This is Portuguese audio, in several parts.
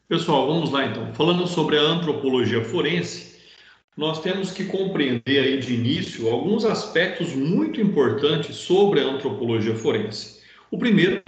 Pessoal, vamos lá então. Falando sobre a antropologia forense, nós temos que compreender aí de início alguns aspectos muito importantes sobre a antropologia forense. O primeiro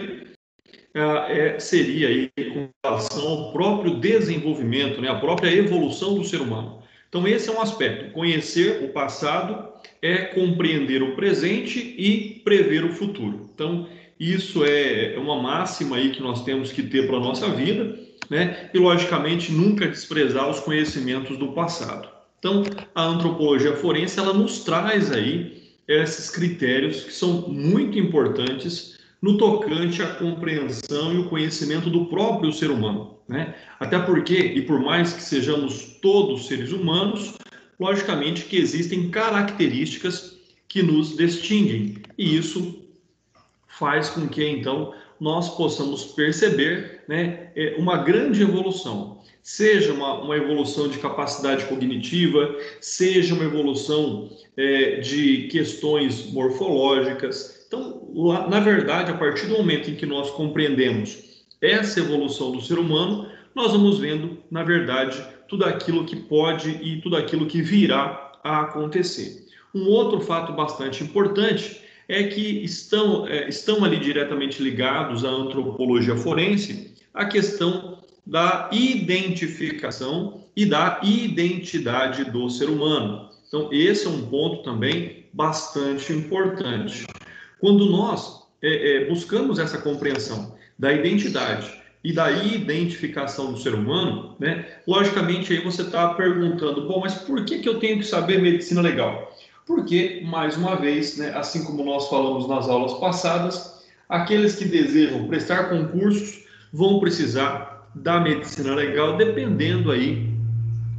seria aí com relação ao próprio desenvolvimento, né, a própria evolução do ser humano. Então, esse é um aspecto. Conhecer o passado é compreender o presente e prever o futuro. Então, isso é uma máxima aí que nós temos que ter para a nossa vida, né? E, logicamente, nunca desprezar os conhecimentos do passado. Então, a antropologia forense, ela nos traz aí esses critérios que são muito importantes no tocante à compreensão e o conhecimento do próprio ser humano, né? Até porque, e por mais que sejamos todos seres humanos, logicamente que existem características que nos distinguem, e isso faz com que, então, nós possamos perceber, né, uma grande evolução, seja uma evolução de capacidade cognitiva, seja uma evolução de questões morfológicas. Então, na verdade, a partir do momento em que nós compreendemos essa evolução do ser humano, nós vamos vendo, na verdade, tudo aquilo que pode e tudo aquilo que virá a acontecer. Um outro fato bastante importante é que estão ali diretamente ligados à antropologia forense a questão da identificação e da identidade do ser humano. Então, esse é um ponto também bastante importante. Quando nós buscamos essa compreensão da identidade e da identificação do ser humano, né, logicamente aí você está perguntando, bom, mas por que eu tenho que saber medicina legal? Porque, mais uma vez, né, assim como nós falamos nas aulas passadas, aqueles que desejam prestar concursos vão precisar da medicina legal, dependendo aí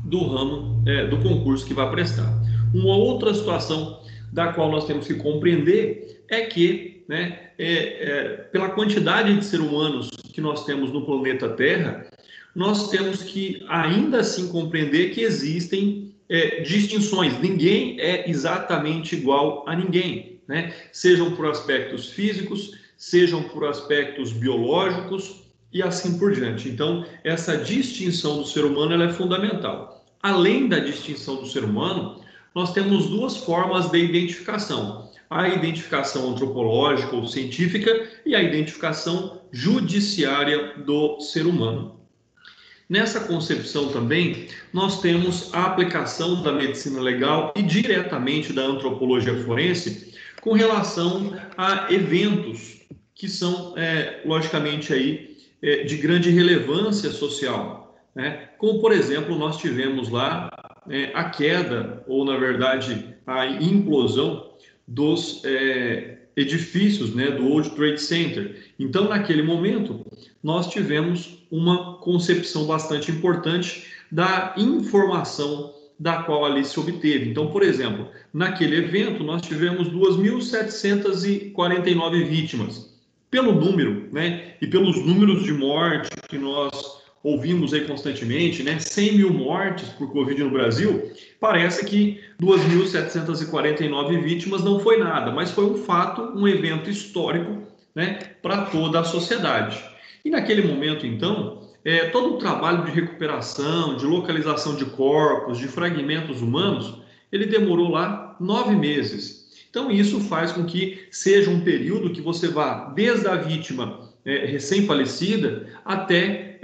do ramo do concurso que vai prestar. Uma outra situação da qual nós temos que compreender é que, né, pela quantidade de seres humanos que nós temos no planeta Terra, nós temos que ainda assim compreender que existem distinções. Ninguém é exatamente igual a ninguém, né? Sejam por aspectos físicos, sejam por aspectos biológicos e assim por diante. Então, essa distinção do ser humano ela é fundamental. Além da distinção do ser humano, nós temos duas formas de identificação: a identificação antropológica ou científica e a identificação judiciária do ser humano. Nessa concepção também, nós temos a aplicação da medicina legal e diretamente da antropologia forense com relação a eventos que são, logicamente, aí, de grande relevância social, né? Como, por exemplo, nós tivemos lá a queda, ou, na verdade, a implosão dos edifícios, né, do World Trade Center. Então, naquele momento, nós tivemos uma concepção bastante importante da informação da qual ali se obteve. Então, por exemplo, naquele evento nós tivemos 2.749 vítimas. Pelo número, né, e pelos números de morte que nós ouvimos aí constantemente, né, 100 mil mortes por Covid no Brasil, parece que 2.749 vítimas não foi nada, mas foi um fato, um evento histórico, né, para toda a sociedade. E naquele momento, então, todo o trabalho de recuperação, de localização de corpos, de fragmentos humanos, ele demorou lá 9 meses. Então, isso faz com que seja um período que você vá desde a vítima recém-falecida até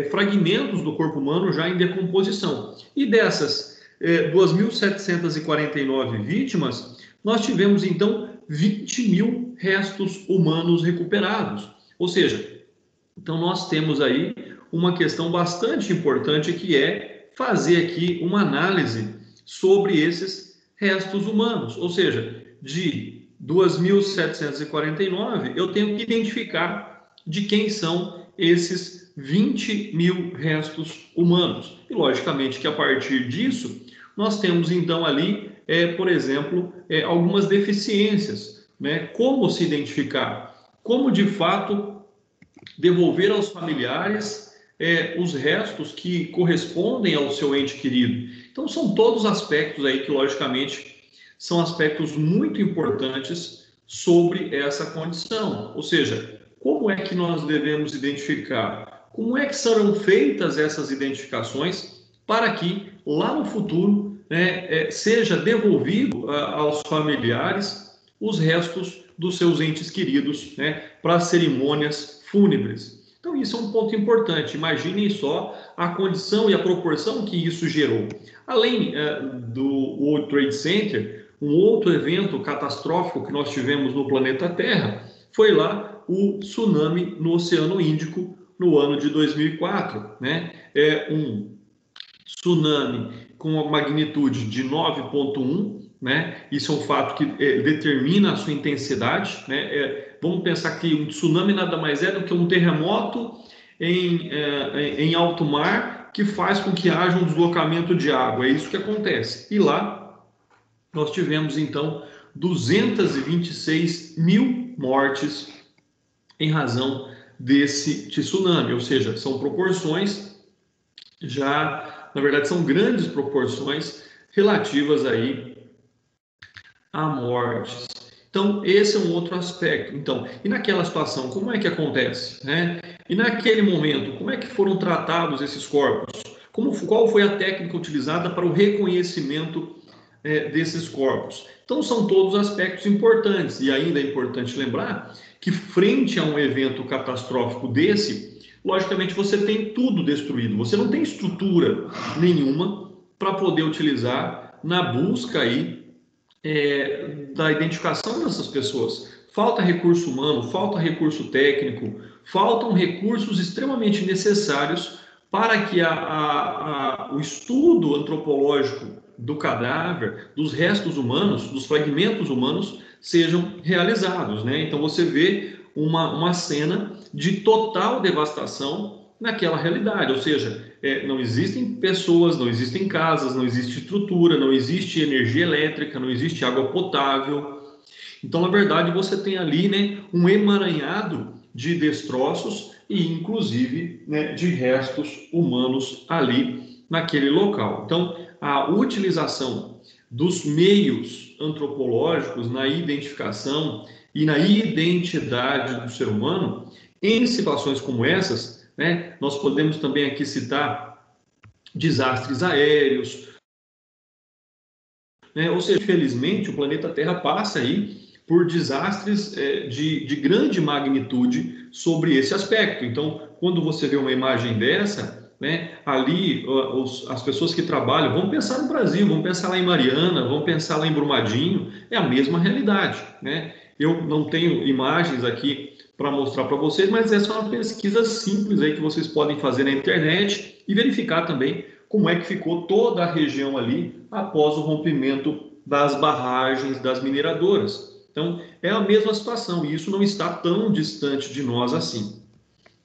fragmentos do corpo humano já em decomposição. E dessas 2.749 vítimas, nós tivemos, então, 20 mil restos humanos recuperados. Ou seja, então nós temos aí uma questão bastante importante que é fazer aqui uma análise sobre esses restos humanos. Ou seja, de 2.749, eu tenho que identificar de quem são esses 20 mil restos humanos. E, logicamente, que a partir disso, nós temos, então, ali, por exemplo, algumas deficiências, né? Como se identificar? Como, de fato, devolver aos familiares os restos que correspondem ao seu ente querido. Então, são todos aspectos aí que, logicamente, são aspectos muito importantes sobre essa condição. Ou seja, como é que nós devemos identificar? como é que serão feitas essas identificações para que lá no futuro, né, seja devolvido aos familiares os restos dos seus entes queridos, né, para as fúnebres. Então, isso é um ponto importante. Imaginem só a condição e a proporção que isso gerou. Além do World Trade Center, um outro evento catastrófico que nós tivemos no planeta Terra foi lá o tsunami no Oceano Índico no ano de 2004, né? É um tsunami com uma magnitude de 9,1, né? Isso é um fato que determina a sua intensidade, né? Vamos pensar que um tsunami nada mais é do que um terremoto em alto mar que faz com que haja um deslocamento de água. É isso que acontece. E lá nós tivemos, então, 226 mil mortes em razão desse tsunami, ou seja, são proporções já, na verdade, são grandes proporções relativas aí a mortes. Então, esse é um outro aspecto. Então, e naquela situação, como é que acontece, né? E naquele momento, como é que foram tratados esses corpos? Qual foi a técnica utilizada para o reconhecimento desses corpos? Então, são todos aspectos importantes. E ainda é importante lembrar que, frente a um evento catastrófico desse, logicamente você tem tudo destruído. Você não tem estrutura nenhuma para poder utilizar na busca aí da identificação dessas pessoas. Falta recurso humano, falta recurso técnico, faltam recursos extremamente necessários para que o estudo antropológico do cadáver, dos restos humanos, dos fragmentos humanos, sejam realizados, né? Então você vê uma cena de total devastação naquela realidade, ou seja, não existem pessoas, não existem casas, não existe estrutura, não existe energia elétrica, não existe água potável. Então, na verdade, você tem ali, né, um emaranhado de destroços e, inclusive, né, de restos humanos ali naquele local. Então, a utilização dos meios antropológicos na identificação e na identidade do ser humano em situações como essas, né, nós podemos também aqui citar desastres aéreos, né? Ou seja, infelizmente, o planeta Terra passa aí por desastres de grande magnitude sobre esse aspecto. Então, quando você vê uma imagem dessa, né, ali as pessoas que trabalham, vamos pensar no Brasil, vamos pensar lá em Mariana, vamos pensar lá em Brumadinho, é a mesma realidade, né? Eu não tenho imagens aqui para mostrar para vocês, mas essa é uma pesquisa simples aí que vocês podem fazer na internet e verificar também como é que ficou toda a região ali após o rompimento das barragens das mineradoras. Então, é a mesma situação e isso não está tão distante de nós assim,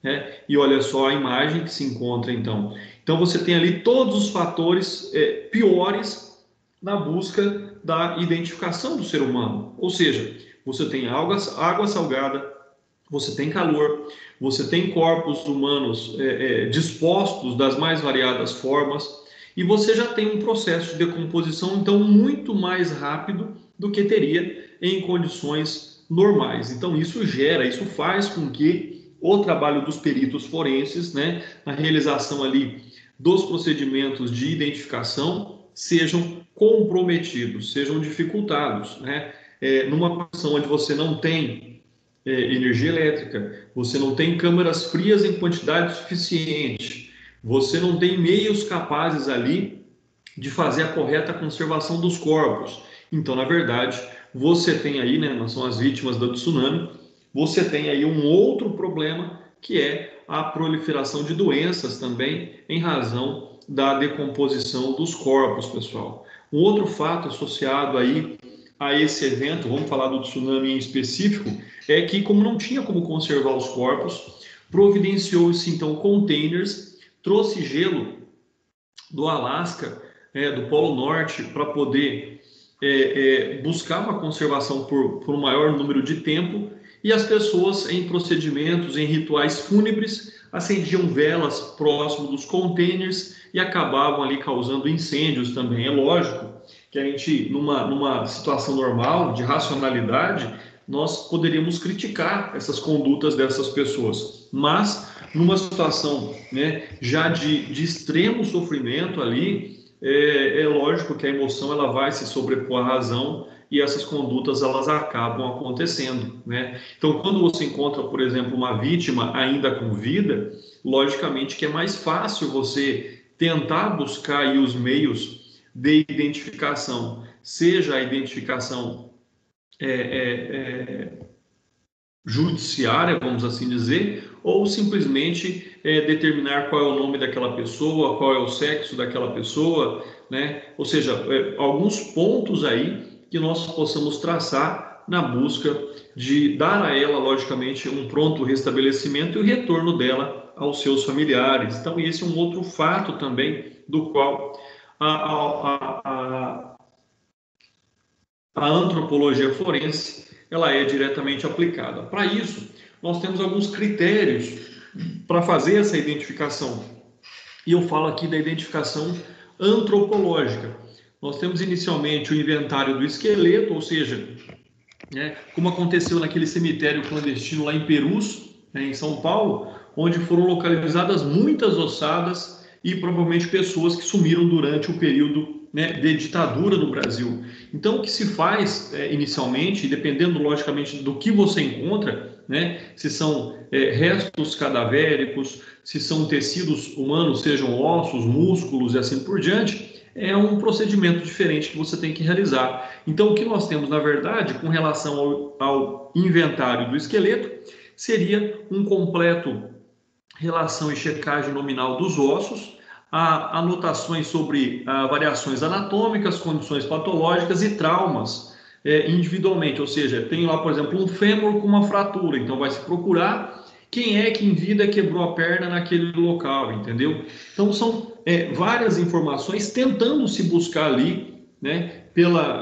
né? E olha só a imagem que se encontra, então. Então, você tem ali todos os fatores piores na busca da identificação do ser humano. Ou seja, você tem água salgada, você tem calor, você tem corpos humanos dispostos das mais variadas formas e você já tem um processo de decomposição, então, muito mais rápido do que teria em condições normais. Então, isso faz com que o trabalho dos peritos forenses, né, na realização ali dos procedimentos de identificação, sejam comprometidos, sejam dificultados, né? Numa posição onde você não tem energia elétrica, você não tem câmaras frias em quantidade suficiente, você não tem meios capazes ali de fazer a correta conservação dos corpos. Então, na verdade, você tem aí, né, são as vítimas do tsunami, você tem aí um outro problema que é a proliferação de doenças também em razão da decomposição dos corpos, pessoal. Um outro fato associado aí a esse evento, vamos falar do tsunami em específico, é que como não tinha como conservar os corpos, providenciou-se então containers, trouxe gelo do Alasca, do Polo Norte, para poder buscar uma conservação por um maior número de tempo, e as pessoas em procedimentos, em rituais fúnebres, acendiam velas próximo dos containers e acabavam ali causando incêndios também. É lógico que a gente, numa situação normal, de racionalidade, nós poderíamos criticar essas condutas dessas pessoas. mas numa situação, né, já de extremo sofrimento ali, é lógico que a emoção ela vai se sobrepor à razão e essas condutas elas acabam acontecendo, né? Então, quando você encontra, por exemplo, uma vítima ainda com vida, logicamente que é mais fácil você tentar buscar aí os meios de identificação, seja a identificação é, é, judiciária, vamos assim dizer, ou simplesmente determinar qual é o nome daquela pessoa, qual é o sexo daquela pessoa, né? Ou seja, alguns pontos aí que nós possamos traçar na busca de dar a ela, logicamente, um pronto restabelecimento e o retorno dela aos seus familiares. Então, esse é um outro fato também do qual a antropologia forense ela é diretamente aplicada. Para isso, nós temos alguns critérios para fazer essa identificação. E eu falo aqui da identificação antropológica. Nós temos inicialmente o inventário do esqueleto, ou seja, né, como aconteceu naquele cemitério clandestino lá em Perus, né, em São Paulo, onde foram localizadas muitas ossadas e provavelmente pessoas que sumiram durante o período, né, de ditadura no Brasil. Então, o que se faz inicialmente, dependendo logicamente do que você encontra, né, se são restos cadavéricos, se são tecidos humanos, sejam ossos, músculos e assim por diante, é um procedimento diferente que você tem que realizar. Então, o que nós temos, na verdade, com relação ao inventário do esqueleto, seria um completo relação e checagem nominal dos ossos, anotações sobre variações anatômicas, condições patológicas e traumas individualmente. Ou seja, tem lá, por exemplo, um fêmur com uma fratura, então vai se procurar quem é que em vida quebrou a perna naquele local, entendeu? Então, são várias informações tentando se buscar ali, né,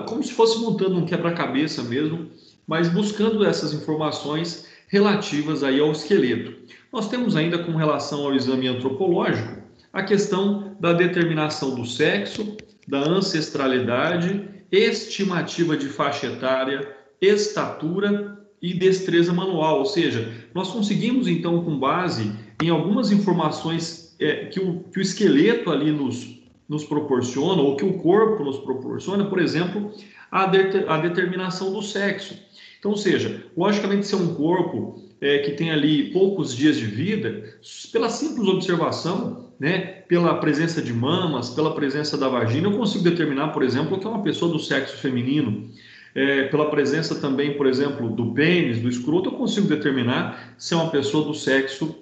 como se fosse montando um quebra-cabeça mesmo, mas buscando essas informações relativas aí ao esqueleto. Nós temos ainda com relação ao exame antropológico a questão da determinação do sexo, da ancestralidade, estimativa de faixa etária, estatura e destreza manual, ou seja, nós conseguimos então com base em algumas informações que o esqueleto ali nos proporciona, ou que o corpo nos proporciona, por exemplo, a determinação do sexo. Então, ou seja, logicamente se é um corpo que tem ali poucos dias de vida, pela simples observação, né, pela presença de mamas, pela presença da vagina, eu consigo determinar, por exemplo, que é uma pessoa do sexo feminino. Pela presença também, por exemplo, do pênis, do escroto, eu consigo determinar se é uma pessoa do sexo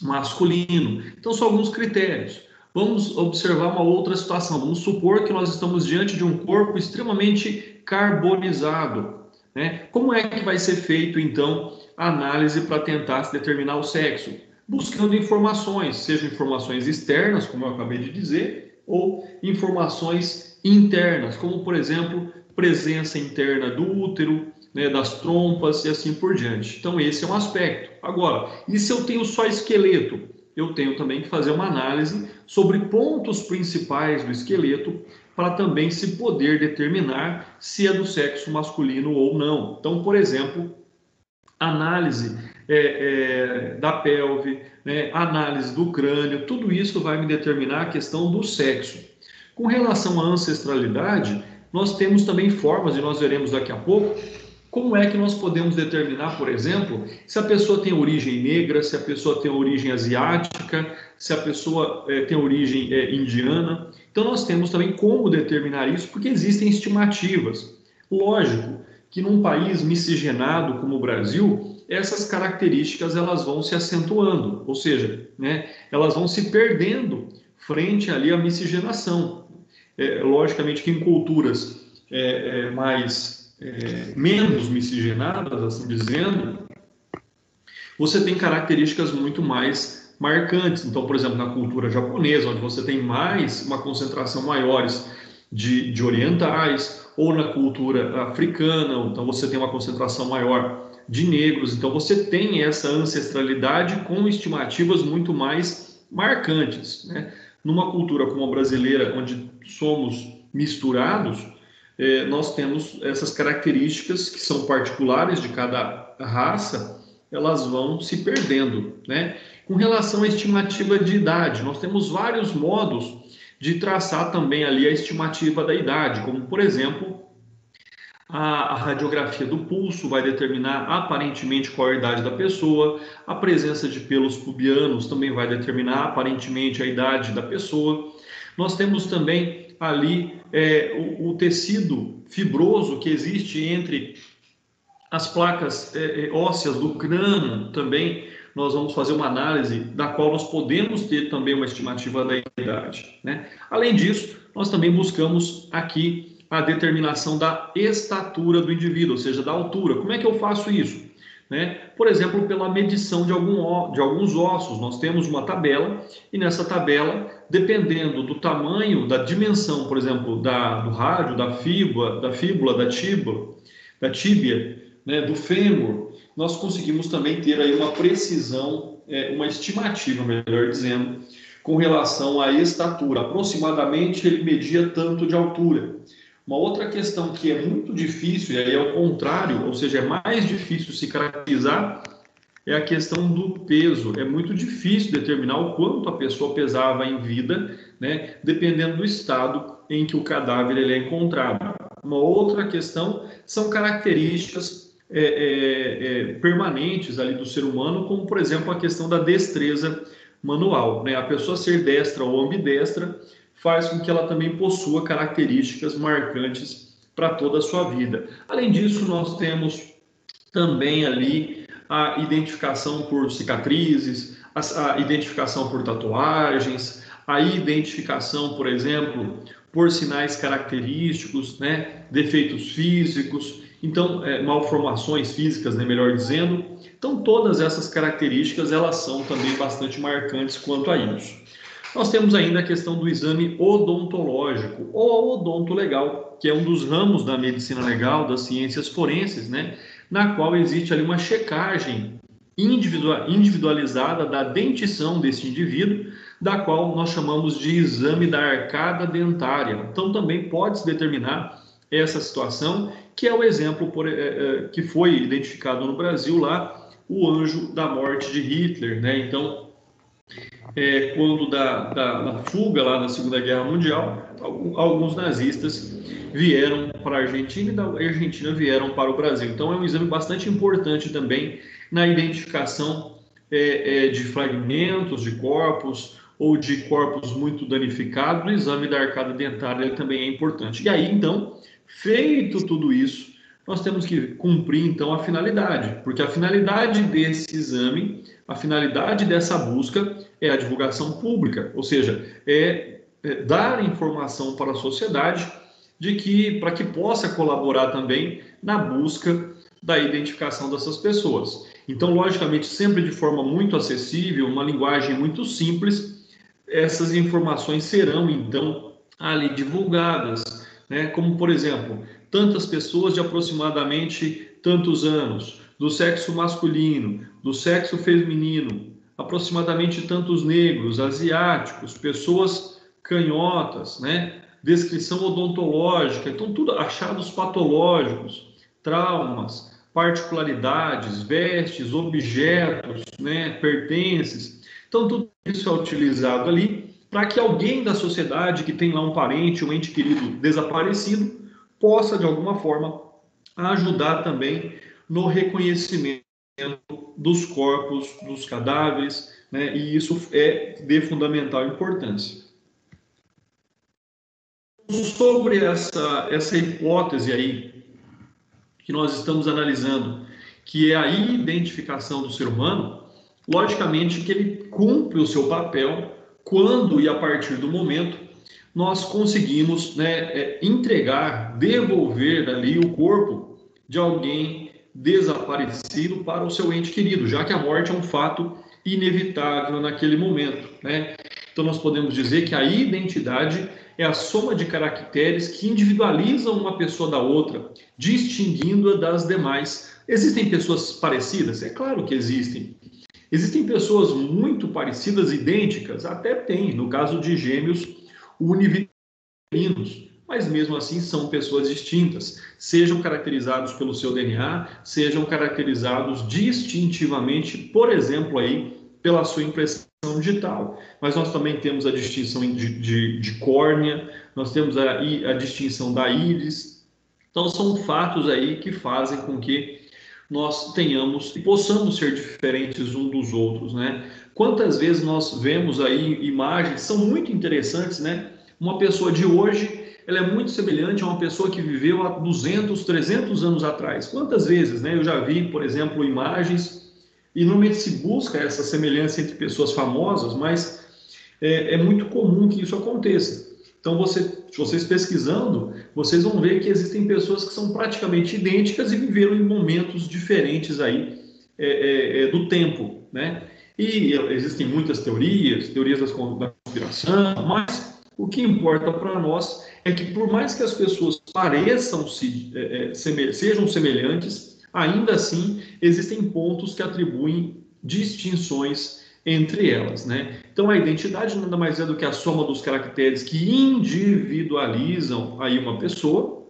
masculino. Então, são alguns critérios. Vamos observar uma outra situação. Vamos supor que nós estamos diante de um corpo extremamente carbonizado, né? Como é que vai ser feito, então, a análise para tentar se determinar o sexo? Buscando informações, sejam informações externas, como eu acabei de dizer, ou informações internas, como, por exemplo, presença interna do útero, né, das trompas e assim por diante. Então, esse é um aspecto. Agora, e se eu tenho só esqueleto? Eu tenho também que fazer uma análise sobre pontos principais do esqueleto para também se poder determinar se é do sexo masculino ou não. Então, por exemplo, análise da pelve, né, análise do crânio, tudo isso vai me determinar a questão do sexo. Com relação à ancestralidade, nós temos também formas, e nós veremos daqui a pouco, como é que nós podemos determinar, por exemplo, se a pessoa tem origem negra, se a pessoa tem origem asiática, se a pessoa tem origem indiana. Então, nós temos também como determinar isso, porque existem estimativas. Lógico que num país miscigenado como o Brasil, essas características elas vão se acentuando, ou seja, né, elas vão se perdendo frente ali à miscigenação. Logicamente que em culturas menos miscigenadas, assim dizendo, você tem características muito mais marcantes. Então, por exemplo, na cultura japonesa, onde você tem uma concentração maiores de orientais, ou na cultura africana, então você tem uma concentração maior de negros. Então, você tem essa ancestralidade com estimativas muito mais marcantes, né? Numa cultura como a brasileira, onde somos misturados, nós temos essas características que são particulares de cada raça elas vão se perdendo, né? Com relação à estimativa de idade, nós temos vários modos de traçar também ali a estimativa da idade, como, por exemplo, a radiografia do pulso vai determinar aparentemente qual a idade da pessoa, a presença de pelos pubianos também vai determinar aparentemente a idade da pessoa. Nós temos também ali o tecido fibroso que existe entre as placas ósseas do crânio também. Nós vamos fazer uma análise da qual nós podemos ter também uma estimativa da idade, né? Além disso, nós também buscamos aqui a determinação da estatura do indivíduo, ou seja, da altura. Como é que eu faço isso? Né? Por exemplo, pela medição de alguns ossos. Nós temos uma tabela e nessa tabela, dependendo do tamanho, da dimensão, por exemplo, do rádio, da fíbula, da tíbia, né, do fêmur, nós conseguimos também ter aí uma precisão, uma estimativa, melhor dizendo, com relação à estatura. Aproximadamente ele media tanto de altura. Uma outra questão que é muito difícil, e aí é o contrário, ou seja, é mais difícil se caracterizar, é a questão do peso. É muito difícil determinar o quanto a pessoa pesava em vida, né, dependendo do estado em que o cadáver ele é encontrado. Uma outra questão são características permanentes ali do ser humano, como, por exemplo, a questão da destreza manual, né? A pessoa ser destra ou ambidestra faz com que ela também possua características marcantes para toda a sua vida. Além disso, nós temos também ali a identificação por cicatrizes, a identificação por tatuagens, a identificação, por exemplo, por sinais característicos, né, defeitos físicos, então, malformações físicas, né, melhor dizendo. Então, todas essas características, elas são também bastante marcantes quanto a isso. Nós temos ainda a questão do exame odontológico, ou odontolegal, que é um dos ramos da medicina legal, das ciências forenses, né, na qual existe ali uma checagem individualizada da dentição desse indivíduo, da qual nós chamamos de exame da arcada dentária. Então, também pode-se determinar essa situação, que é o exemplo que foi identificado no Brasil lá, o anjo da morte de Hitler, né? Então, quando da fuga lá na Segunda Guerra Mundial, alguns nazistas vieram para a Argentina e da Argentina vieram para o Brasil. Então, é um exame bastante importante também na identificação de fragmentos de corpos ou de corpos muito danificados. O exame da arcada dentária ele também é importante. E aí, então, feito tudo isso, nós temos que cumprir, então, a finalidade, porque a finalidade desse exame, a finalidade dessa busca é a divulgação pública, ou seja, dar informação para a sociedade para que possa colaborar também na busca da identificação dessas pessoas. Então, logicamente, sempre de forma muito acessível, uma linguagem muito simples, essas informações serão, então, ali divulgadas, né? Como, por exemplo, tantas pessoas de aproximadamente tantos anos, do sexo masculino, do sexo feminino, aproximadamente tantos negros, asiáticos, pessoas canhotas, né? Descrição odontológica, então tudo, achados patológicos, traumas, particularidades, vestes, objetos, né? Pertences. Então tudo isso é utilizado ali para que alguém da sociedade que tem lá um parente, um ente querido desaparecido, possa de alguma forma ajudar também no reconhecimento dos corpos, dos cadáveres, né? E isso é de fundamental importância. Sobre essa hipótese aí que nós estamos analisando, que é a identificação do ser humano, logicamente que ele cumpre o seu papel quando e a partir do momento nós conseguimos, né, entregar, devolver ali o corpo de alguém desaparecido para o seu ente querido, já que a morte é um fato inevitável naquele momento, né? Então nós podemos dizer que a identidade é a soma de caracteres que individualizam uma pessoa da outra, distinguindo-a das demais. Existem pessoas parecidas? É claro que existem. Existem pessoas muito parecidas, idênticas? Até tem, no caso de gêmeos univitelinos. mas mesmo assim são pessoas distintas, sejam caracterizados pelo seu DNA, sejam caracterizados distintivamente, por exemplo, aí, pela sua impressão digital. Mas nós também temos a distinção de córnea, nós temos a distinção da íris. Então, são fatos aí que fazem com que nós tenhamos e possamos ser diferentes uns dos outros, né? Quantas vezes nós vemos aí imagens que são muito interessantes, né? Uma pessoa de hoje, ela é muito semelhante a uma pessoa que viveu há 200, 300 anos atrás. Quantas vezes, né? Eu já vi, por exemplo, imagens e normalmente se busca essa semelhança entre pessoas famosas, mas é muito comum que isso aconteça. Então, vocês pesquisando, vocês vão ver que existem pessoas que são praticamente idênticas e viveram em momentos diferentes aí do tempo, né? E existem muitas teorias da conspiração, mas o que importa para nós é que por mais que as pessoas sejam semelhantes, ainda assim existem pontos que atribuem distinções entre elas, né? Então a identidade nada mais é do que a soma dos caracteres que individualizam aí uma pessoa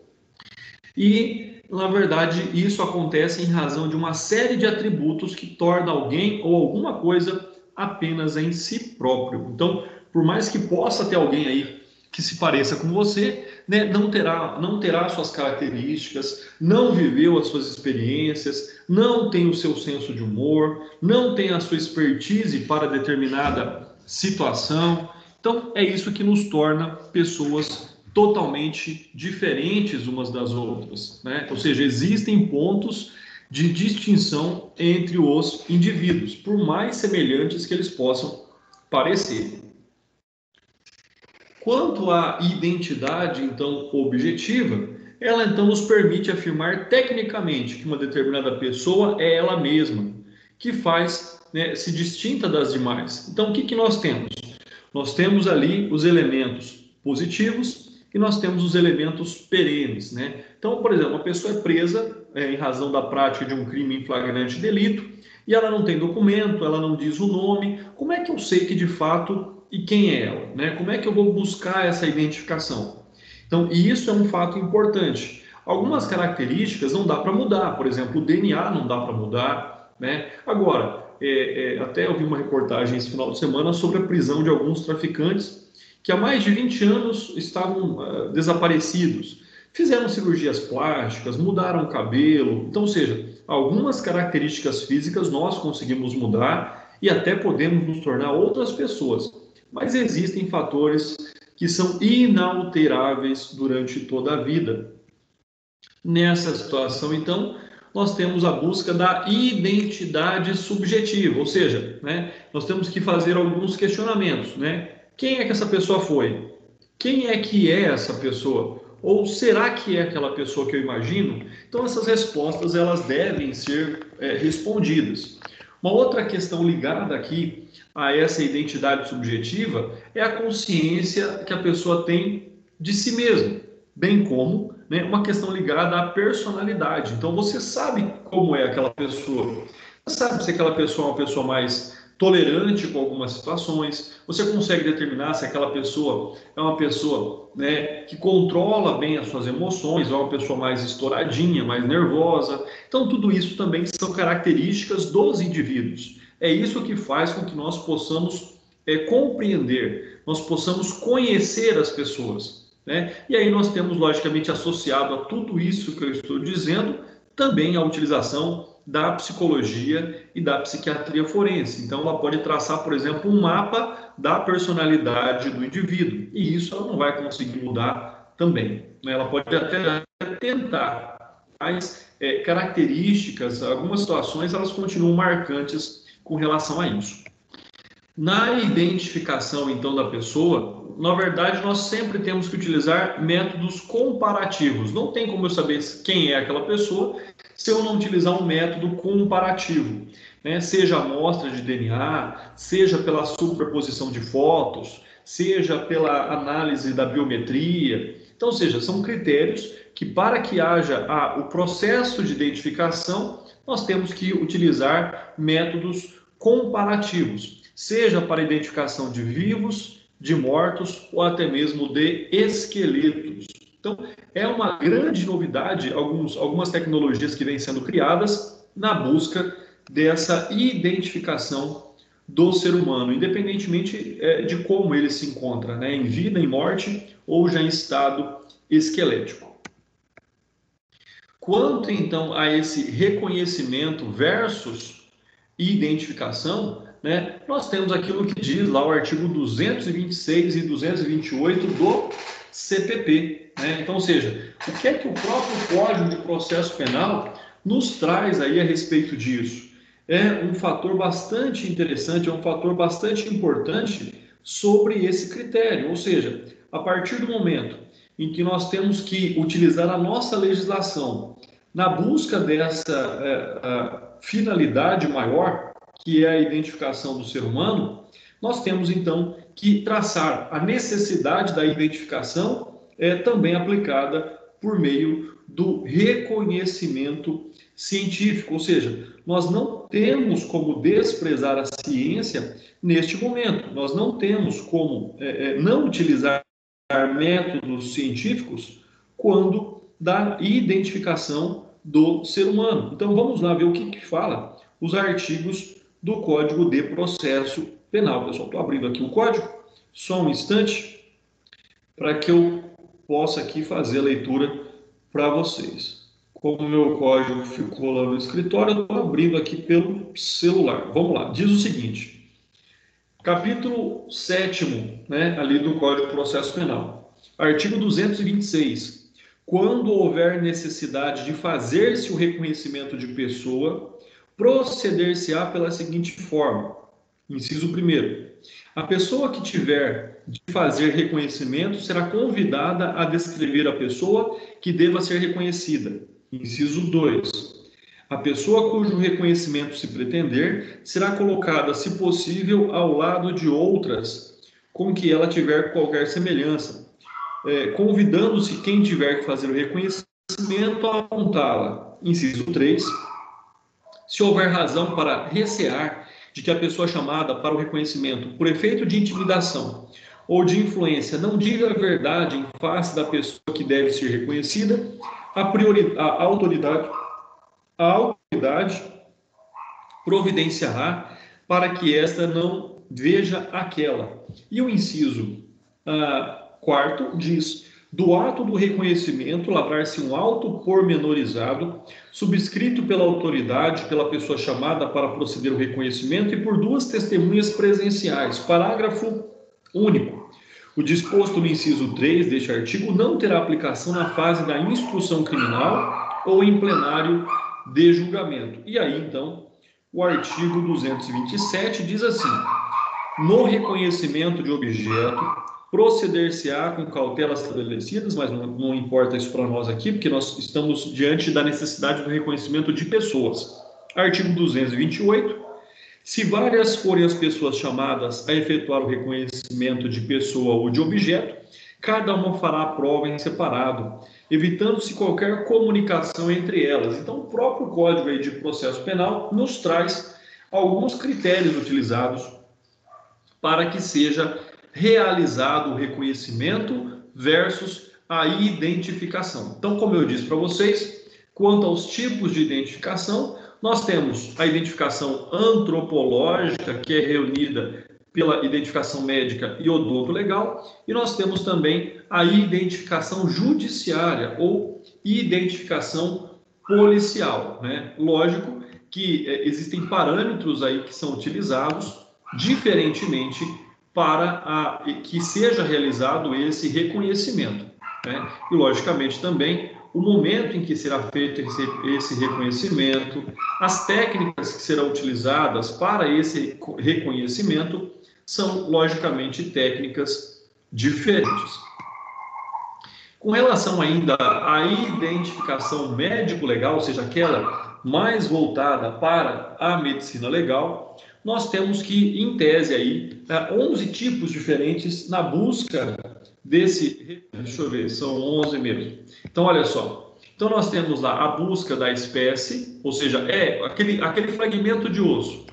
e, na verdade, isso acontece em razão de uma série de atributos que torna alguém ou alguma coisa apenas em si próprio. Então, por mais que possa ter alguém aí que se pareça com você, né, não terá suas características, não viveu as suas experiências, não tem o seu senso de humor, não tem a sua expertise para determinada situação. Então, é isso que nos torna pessoas totalmente diferentes umas das outras, né? Ou seja, existem pontos de distinção entre os indivíduos, por mais semelhantes que eles possam parecer. Quanto à identidade, então, objetiva, ela então nos permite afirmar tecnicamente que uma determinada pessoa é ela mesma, que faz, né, se distinta das demais. Então, o que nós temos? Nós temos ali os elementos positivos e nós temos os elementos perenes, né? Então, por exemplo, uma pessoa é presa em razão da prática de um crime em flagrante delito e ela não tem documento, ela não diz o nome. Como é que eu sei que de fato e quem é ela, né? Como é que eu vou buscar essa identificação? Então, isso é um fato importante. Algumas características não dá para mudar, por exemplo, o DNA não dá para mudar, né? Agora, até eu vi uma reportagem esse final de semana sobre a prisão de alguns traficantes que há mais de 20 anos estavam desaparecidos. Fizeram cirurgias plásticas, mudaram o cabelo. Então, ou seja, algumas características físicas nós conseguimos mudar e até podemos nos tornar outras pessoas. Mas existem fatores que são inalteráveis durante toda a vida. Nessa situação, então, nós temos a busca da identidade subjetiva, ou seja, né, nós temos que fazer alguns questionamentos, né? Quem é que essa pessoa foi? Quem é que é essa pessoa? Ou será que é aquela pessoa que eu imagino? Então, essas respostas elas devem ser respondidas. Uma outra questão ligada aqui a essa identidade subjetiva é a consciência que a pessoa tem de si mesma, bem como, né, uma questão ligada à personalidade. Então, você sabe como é aquela pessoa. Você sabe se aquela pessoa é uma pessoa mais tolerante com algumas situações, você consegue determinar se aquela pessoa é uma pessoa, né, que controla bem as suas emoções, ou é uma pessoa mais estouradinha, mais nervosa. Então, tudo isso também são características dos indivíduos. É isso que faz com que nós possamos compreender, nós possamos conhecer as pessoas, né? E aí nós temos, logicamente, associado a tudo isso que eu estou dizendo, também a utilização da psicologia e da psiquiatria forense. Então, ela pode traçar, por exemplo, um mapa da personalidade do indivíduo, e isso ela não vai conseguir mudar também, né? Ela pode até tentar, mas características, algumas situações, elas continuam marcantes com relação a isso. Na identificação, então, da pessoa, na verdade, nós sempre temos que utilizar métodos comparativos. Não tem como eu saber quem é aquela pessoa se eu não utilizar um método comparativo, né? Seja a amostra de DNA, seja pela superposição de fotos, seja pela análise da biometria. Então, ou seja, são critérios que, para que haja o processo de identificação, nós temos que utilizar métodos comparativos, seja para identificação de vivos, de mortos ou até mesmo de esqueletos. Então, é uma grande novidade algumas tecnologias que vêm sendo criadas na busca dessa identificação do ser humano, independentemente de como ele se encontra, né, em vida, em morte ou já em estado esquelético. Quanto então a esse reconhecimento versus identificação, né, nós temos aquilo que diz lá o artigo 226 e 228 do CPP. Né? Então, ou seja, o que é que o próprio Código de Processo Penal nos traz aí a respeito disso? É um fator bastante interessante, é um fator bastante importante sobre esse critério. Ou seja, a partir do momento em que nós temos que utilizar a nossa legislação na busca dessa finalidade maior, que é a identificação do ser humano, nós temos então que traçar a necessidade da identificação também aplicada por meio do reconhecimento científico, ou seja, nós não temos como desprezar a ciência neste momento, nós não temos como não utilizar métodos científicos quando da identificação do ser humano. Então vamos lá ver o que fala os artigos do Código de Processo Penal. Pessoal, estou abrindo aqui o código, só um instante, para que eu possa aqui fazer a leitura para vocês. Como o meu código ficou lá no escritório, eu estou abrindo aqui pelo celular. Vamos lá, diz o seguinte, capítulo 7º, né, ali do Código de Processo Penal, artigo 226. Quando houver necessidade de fazer-se o reconhecimento de pessoa, proceder-se-á pela seguinte forma. Inciso 1º. A pessoa que tiver de fazer reconhecimento será convidada a descrever a pessoa que deva ser reconhecida. Inciso 2. A pessoa cujo reconhecimento se pretender será colocada, se possível, ao lado de outras com que ela tiver qualquer semelhança, convidando-se quem tiver que fazer o reconhecimento a apontá-la. Inciso 3. Se houver razão para recear de que a pessoa chamada para o reconhecimento, por efeito de intimidação ou de influência, não diga a verdade em face da pessoa que deve ser reconhecida, a autoridade providenciará para que esta não veja aquela. E o inciso 4º diz: do ato do reconhecimento lavrar-se um auto pormenorizado, subscrito pela autoridade, pela pessoa chamada para proceder o reconhecimento e por 2 testemunhas presenciais. Parágrafo único. O disposto no inciso 3 deste artigo não terá aplicação na fase da instrução criminal ou em plenário de julgamento. E aí, então, o artigo 227 diz assim: no reconhecimento de objeto, proceder-se-á com cautelas estabelecidas, mas não importa isso para nós aqui, porque nós estamos diante da necessidade do reconhecimento de pessoas. Artigo 228. Se várias forem as pessoas chamadas a efetuar o reconhecimento de pessoa ou de objeto, cada uma fará a prova em separado, evitando-se qualquer comunicação entre elas. Então, o próprio Código aí de Processo Penal nos traz alguns critérios utilizados para que seja realizado o reconhecimento versus a identificação. Então, como eu disse para vocês, quanto aos tipos de identificação, nós temos a identificação antropológica, que é reunida pela identificação médica e odonto-legal, e nós temos também a identificação judiciária ou identificação policial, né? Lógico que existem parâmetros aí que são utilizados diferentemente para que seja realizado esse reconhecimento, né? E, logicamente, também o momento em que será feito esse reconhecimento, as técnicas que serão utilizadas para esse reconhecimento são, logicamente, técnicas diferentes. Com relação ainda à identificação médico-legal, ou seja, aquela mais voltada para a medicina legal, nós temos que, em tese, aí, 11 tipos diferentes na busca desse... Deixa eu ver, são 11 mesmo. Então, olha só. Então, nós temos lá a busca da espécie, ou seja, aquele fragmento de osso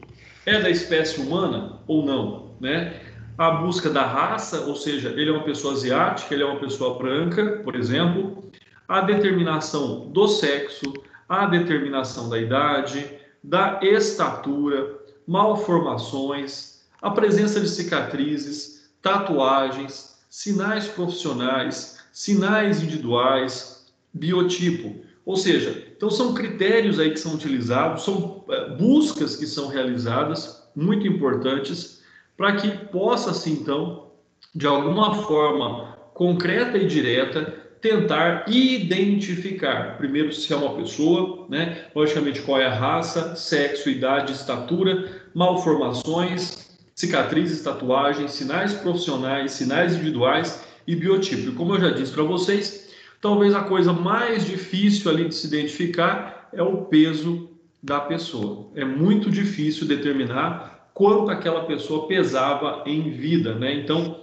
é da espécie humana ou não, né? a busca da raça, ou seja, ele é uma pessoa asiática, ele é uma pessoa branca, por exemplo, a determinação do sexo, a determinação da idade, da estatura, malformações, a presença de cicatrizes, tatuagens, sinais profissionais, sinais individuais, biotipo. Ou seja, então são critérios aí que são utilizados, são buscas que são realizadas, muito importantes, para que possa, assim, então, de alguma forma concreta e direta, tentar identificar, primeiro, se é uma pessoa, né? Logicamente, qual é a raça, sexo, idade, estatura, malformações, cicatrizes, tatuagens, sinais profissionais, sinais individuais e biotipo. E como eu já disse para vocês, talvez a coisa mais difícil ali de se identificar é o peso da pessoa. É muito difícil determinar quanto aquela pessoa pesava em vida, né? Então,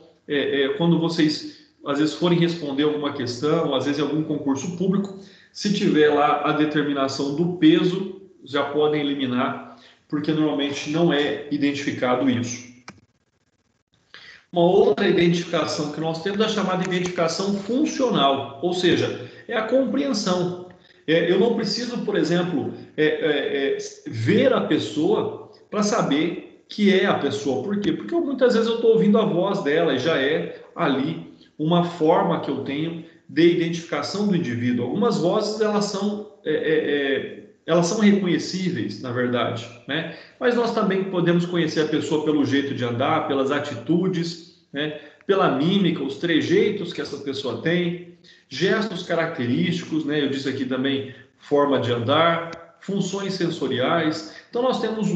quando vocês às vezes forem responder alguma questão, às vezes em algum concurso público, se tiver lá a determinação do peso, já podem eliminar, porque normalmente não é identificado isso. Uma outra identificação que nós temos é a chamada identificação funcional, ou seja, é a compreensão. Eu não preciso, por exemplo, ver a pessoa para saber que é a pessoa. Por quê? Porque muitas vezes eu estou ouvindo a voz dela e já é ali uma forma que eu tenho de identificação do indivíduo. Algumas vozes elas são reconhecíveis, na verdade, né? Mas nós também podemos conhecer a pessoa pelo jeito de andar, pelas atitudes, né? Pela mímica, os trejeitos que essa pessoa tem, gestos característicos, né? Eu disse aqui também forma de andar, funções sensoriais. Então nós temos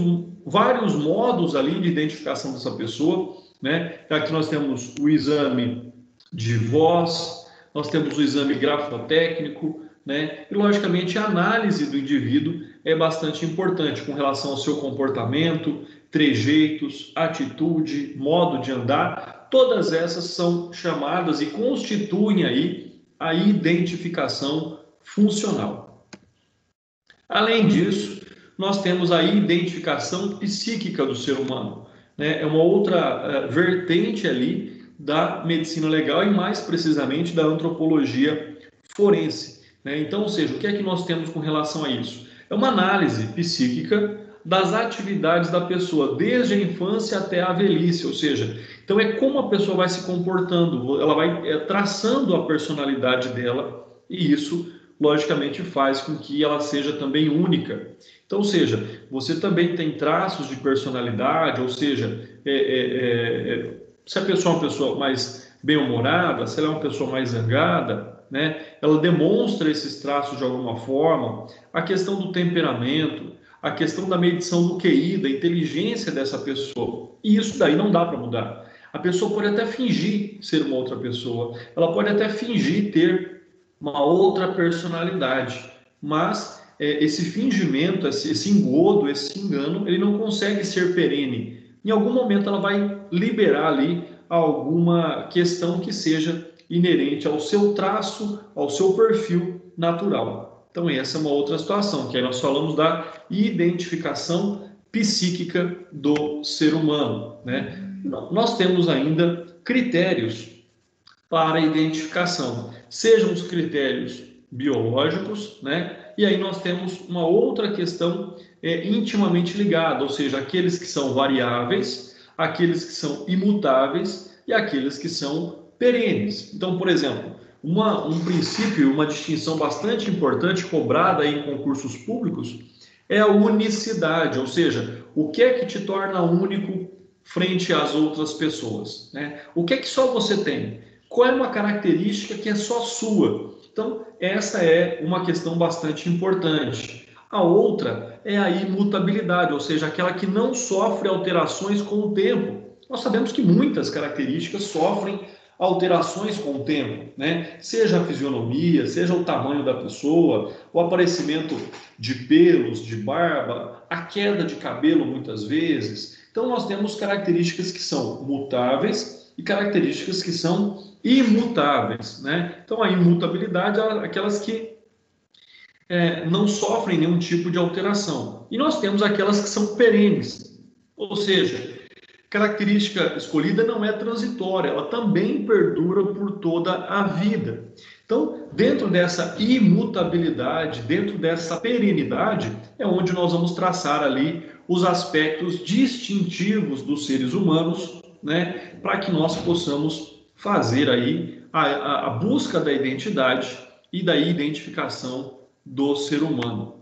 vários modos ali de identificação dessa pessoa, né? Aqui nós temos o exame de voz, nós temos o exame grafotécnico, né? E logicamente a análise do indivíduo é bastante importante com relação ao seu comportamento, trejeitos, atitude, modo de andar. Todas essas são chamadas e constituem aí a identificação funcional. Além disso, nós temos a identificação psíquica do ser humano, né? É uma outra vertente ali da medicina legal e mais precisamente da antropologia forense, né? Então, ou seja, o que é que nós temos com relação a isso? É uma análise psíquica das atividades da pessoa, desde a infância até a velhice, ou seja, então é como a pessoa vai se comportando, ela vai traçando a personalidade dela e isso, logicamente, faz com que ela seja também única. Então, ou seja, você também tem traços de personalidade, ou seja, se a pessoa é uma pessoa mais bem-humorada, se ela é uma pessoa mais zangada, né? Ela demonstra esses traços de alguma forma. A questão do temperamento, a questão da medição do QI, da inteligência dessa pessoa. E isso daí não dá para mudar. A pessoa pode até fingir ser uma outra pessoa, ela pode até fingir ter uma outra personalidade, mas esse fingimento, esse engodo, esse engano, ele não consegue ser perene. Em algum momento ela vai liberar ali alguma questão que seja inerente ao seu traço, ao seu perfil natural. Então essa é uma outra situação, que aí nós falamos da identificação psíquica do ser humano, né? Nós temos ainda critérios para a identificação, sejam os critérios biológicos, né? E aí nós temos uma outra questão intimamente ligada, ou seja, aqueles que são variáveis, aqueles que são imutáveis e aqueles que são perenes. Então, por exemplo, um princípio, uma distinção bastante importante cobrada em concursos públicos é a unicidade, ou seja, o que é que te torna único frente às outras pessoas, né? O que é que só você tem? Qual é uma característica que é só sua? Então, essa é uma questão bastante importante. A outra é a imutabilidade, ou seja, aquela que não sofre alterações com o tempo. Nós sabemos que muitas características sofrem alterações com o tempo, né? Seja a fisionomia, seja o tamanho da pessoa, o aparecimento de pelos, de barba, a queda de cabelo muitas vezes. Então, nós temos características que são mutáveis e características que são imutáveis, né? Então, a imutabilidade é aquelas que não sofrem nenhum tipo de alteração. E nós temos aquelas que são perenes, ou seja, Característica escolhida não é transitória, ela também perdura por toda a vida. Então, dentro dessa imutabilidade, dentro dessa perenidade, é onde nós vamos traçar ali os aspectos distintivos dos seres humanos, né, para que nós possamos fazer aí a busca da identidade e da identificação do ser humano.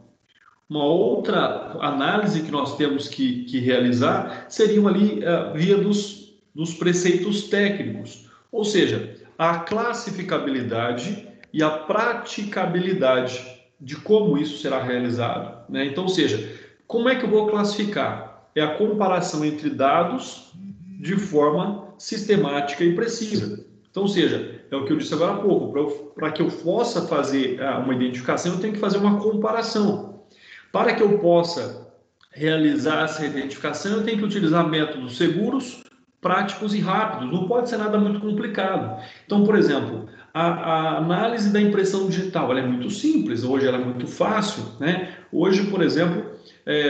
Uma outra análise que nós temos que realizar seriam ali via dos preceitos técnicos, ou seja, a classificabilidade e a praticabilidade de como isso será realizado, né? Então, ou seja, como é que eu vou classificar? É a comparação entre dados de forma sistemática e precisa. Então, ou seja, é o que eu disse agora há pouco, para que eu possa fazer uma identificação, eu tenho que fazer uma comparação. Para que eu possa realizar essa identificação, eu tenho que utilizar métodos seguros, práticos e rápidos. Não pode ser nada muito complicado. Então, por exemplo, a análise da impressão digital, ela é muito simples, hoje ela é muito fácil, né? Hoje, por exemplo,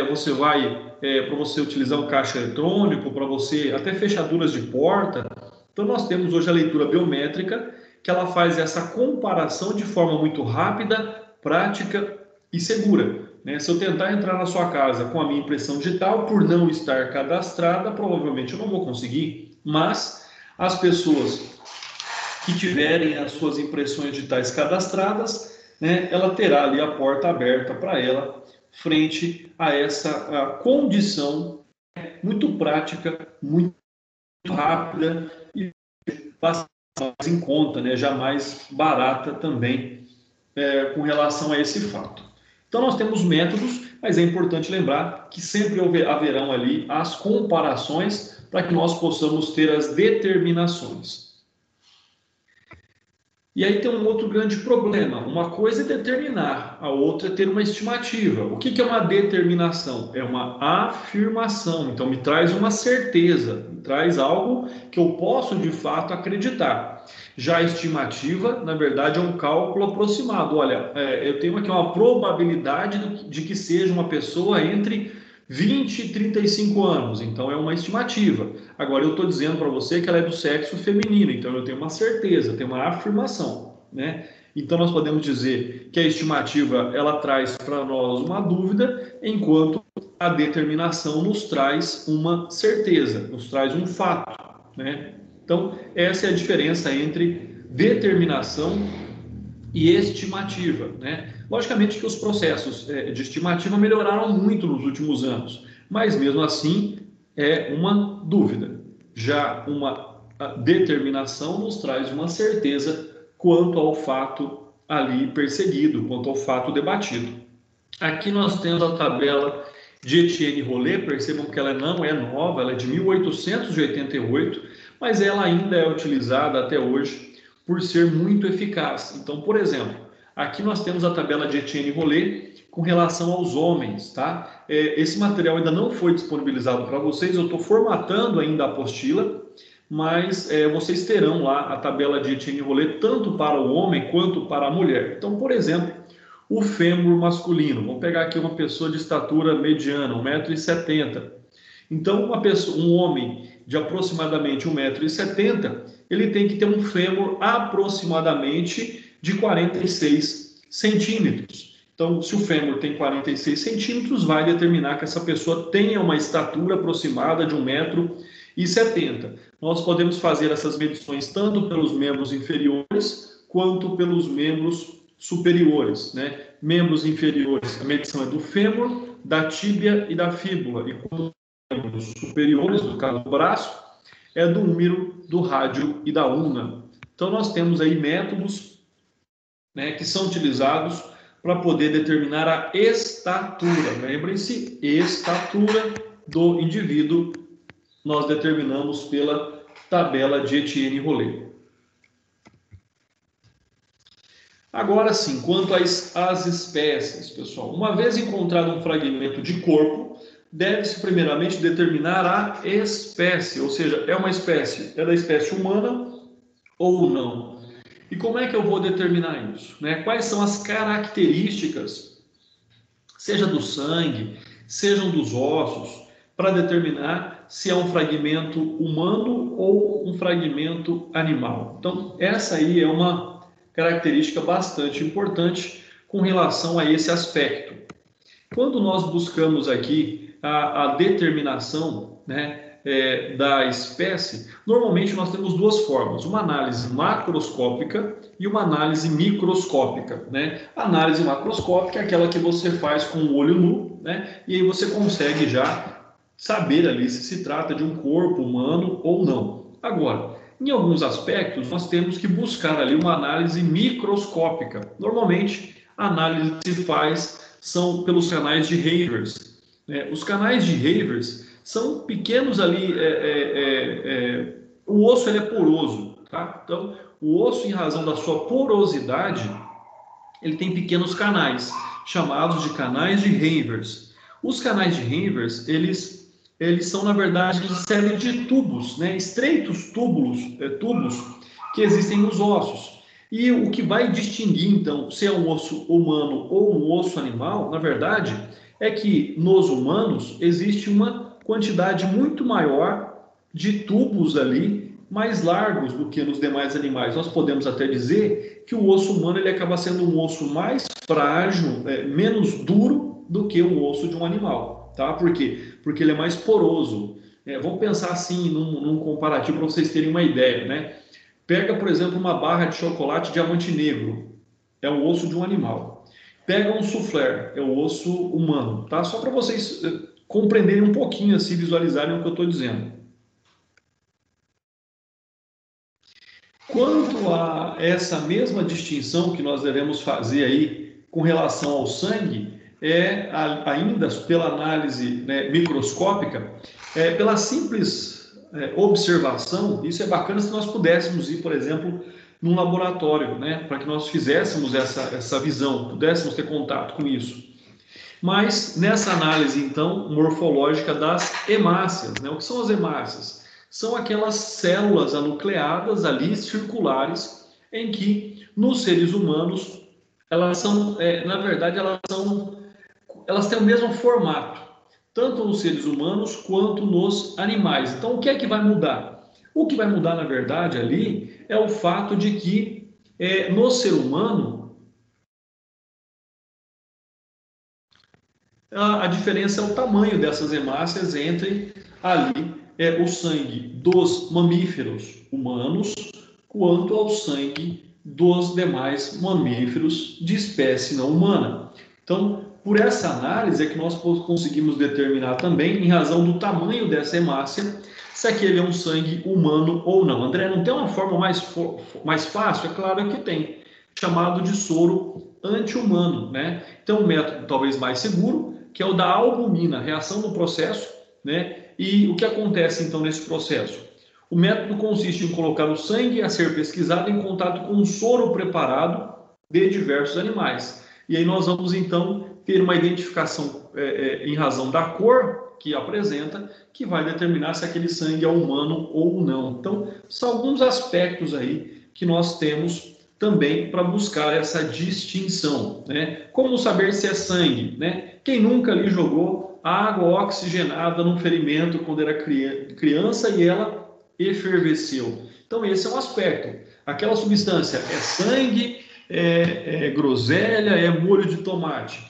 você vai, para você utilizar um caixa eletrônico, para você, até fechaduras de porta. Então, nós temos hoje a leitura biométrica, que ela faz essa comparação de forma muito rápida, prática e segura. Se eu tentar entrar na sua casa com a minha impressão digital, por não estar cadastrada, provavelmente eu não vou conseguir, mas as pessoas que tiverem as suas impressões digitais cadastradas, ela terá ali a porta aberta para ela, frente a essa condição muito prática, muito rápida e bastante mais em conta, jamais barata também, com relação a esse fato. Então, nós temos métodos, mas é importante lembrar que sempre haverão ali as comparações para que nós possamos ter as determinações. E aí tem um outro grande problema. Uma coisa é determinar, a outra é ter uma estimativa. O que é uma determinação? É uma afirmação. Então, me traz uma certeza, me traz algo que eu posso de fato acreditar. Já a estimativa, na verdade, é um cálculo aproximado. Olha, eu tenho aqui uma probabilidade de que seja uma pessoa entre 20 e 35 anos, então é uma estimativa. Agora eu estou dizendo para você que ela é do sexo feminino, então eu tenho uma certeza, tenho uma afirmação, né? Então nós podemos dizer que a estimativa ela traz para nós uma dúvida, enquanto a determinação nos traz uma certeza, nos traz um fato, né? Então essa é a diferença entre determinação e estimativa, né? Logicamente que os processos de estimativa melhoraram muito nos últimos anos, mas mesmo assim é uma dúvida. Já uma determinação nos traz uma certeza quanto ao fato ali perseguido, quanto ao fato debatido. Aqui nós temos a tabela de Etienne Rollet, percebam que ela não é nova, ela é de 1888, mas ela ainda é utilizada até hoje por ser muito eficaz. Então, por exemplo, aqui nós temos a tabela de Etienne Rollet com relação aos homens, tá? Esse material ainda não foi disponibilizado para vocês, eu estou formatando ainda a apostila, mas vocês terão lá a tabela de Etienne Rollet tanto para o homem quanto para a mulher. Então, por exemplo, o fêmur masculino, vamos pegar aqui uma pessoa de estatura mediana, 1,70 m. Então, um homem de aproximadamente 1,70 m, ele tem que ter um fêmur aproximadamente de 46 centímetros. Então, se o fêmur tem 46 centímetros, vai determinar que essa pessoa tenha uma estatura aproximada de 1,70 m. Nós podemos fazer essas medições tanto pelos membros inferiores quanto pelos membros superiores, né? Membros inferiores, a medição é do fêmur, da tíbia e da fíbula, e quando membros superiores, no caso do braço, é do húmero, do rádio e da ulna. Então nós temos aí métodos, né, que são utilizados para poder determinar a estatura. Lembrem-se, estatura do indivíduo nós determinamos pela tabela de Etienne Rollet. Agora sim, quanto às espécies, pessoal, uma vez encontrado um fragmento de corpo, deve-se primeiramente determinar a espécie, ou seja, é da espécie humana ou não. E como é que eu vou determinar isso, né? Quais são as características, seja do sangue, sejam dos ossos, para determinar se é um fragmento humano ou um fragmento animal. Então, essa aí é uma característica bastante importante com relação a esse aspecto. Quando nós buscamos aqui a determinação, né, da espécie, normalmente nós temos duas formas, uma análise macroscópica e uma análise microscópica, né? A análise macroscópica é aquela que você faz com o olho nu, né? E aí você consegue já saber ali se trata de um corpo humano ou não. Agora, em alguns aspectos, nós temos que buscar ali uma análise microscópica. Normalmente, a análise que se faz são pelos canais de Havers. Os canais de Havers são pequenos ali, o osso ele é poroso, tá? Então, o osso, em razão da sua porosidade, ele tem pequenos canais, chamados de canais de Havers. Os canais de Havers, eles são, na verdade, uma série de tubos, né? Estreitos tubos que existem nos ossos. E o que vai distinguir, então, se é um osso humano ou um osso animal, na verdade, é que nos humanos existe uma quantidade muito maior de tubos ali, mais largos do que nos demais animais. Nós podemos até dizer que o osso humano ele acaba sendo um osso mais frágil, menos duro do que o osso de um animal. Tá? Por quê? Porque ele é mais poroso. Vamos pensar assim, num comparativo para vocês terem uma ideia, né? Pega, por exemplo, uma barra de chocolate diamante negro, é o osso de um animal. Pega um soufflé, é o osso humano, tá? Só para vocês compreenderem um pouquinho, assim, visualizarem o que eu estou dizendo. Quanto a essa mesma distinção que nós devemos fazer aí com relação ao sangue, ainda pela análise, né, microscópica, pela simples observação, isso é bacana se nós pudéssemos ir, por exemplo, num laboratório, né, para que nós fizéssemos essa visão, pudéssemos ter contato com isso. Mas nessa análise, então, morfológica das hemácias, né, o que são as hemácias? São aquelas células anucleadas ali, circulares, em que nos seres humanos, elas são, na verdade, elas têm o mesmo formato, tanto nos seres humanos quanto nos animais. Então, o que é que vai mudar? O que vai mudar, na verdade, ali é o fato de que no ser humano a diferença é o tamanho dessas hemácias entre ali o sangue dos mamíferos humanos quanto ao sangue dos demais mamíferos de espécie não humana. Então, por essa análise é que nós conseguimos determinar também, em razão do tamanho dessa hemácia, se aquele é um sangue humano ou não. André, não tem uma forma mais fácil? É claro que tem, chamado de soro anti-humano, né? Então, um método talvez mais seguro, que é o da albumina, reação no processo, né? E o que acontece então nesse processo? O método consiste em colocar o sangue a ser pesquisado em contato com um soro preparado de diversos animais. E aí nós vamos então ter uma identificação em razão da cor que apresenta, que vai determinar se aquele sangue é humano ou não. Então, são alguns aspectos aí que nós temos também para buscar essa distinção, né? Como saber se é sangue, né? Quem nunca ali jogou água oxigenada num ferimento quando era criança e ela efervesceu? Então esse é um aspecto. Aquela substância é sangue, é groselha, é molho de tomate.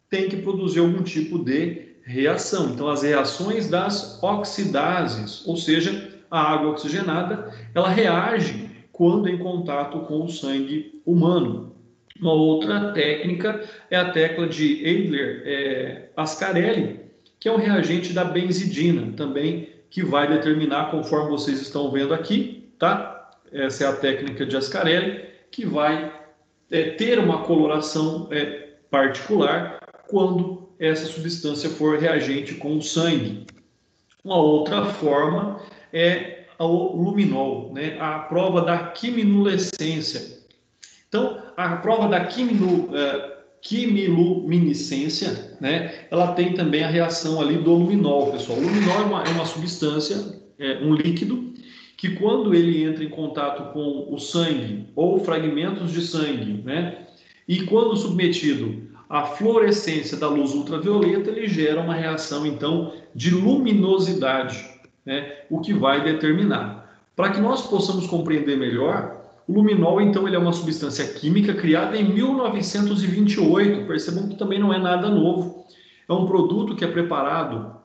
Tem que produzir algum tipo de reação. Então as reações das oxidases, ou seja, a água oxigenada, ela reage quando em contato com o sangue humano. Uma outra técnica é a técnica de Adler-Ascarelli, que é um reagente da benzidina, também, que vai determinar, conforme vocês estão vendo aqui, tá? Essa é a técnica de Ascarelli, que vai ter uma coloração particular quando essa substância for reagente com o sangue. Uma outra forma é o luminol, né? A prova da quimiluminescência. Então, a prova da quimiluminescência, né? Ela tem também a reação ali do luminol, pessoal. O luminol é uma substância, um líquido, que quando ele entra em contato com o sangue ou fragmentos de sangue, né? E quando submetido à fluorescência da luz ultravioleta, ele gera uma reação, então, de luminosidade. né, o que vai determinar. Para que nós possamos compreender melhor, o luminol, então, ele é uma substância química criada em 1928. Percebam que também não é nada novo. É um produto que é preparado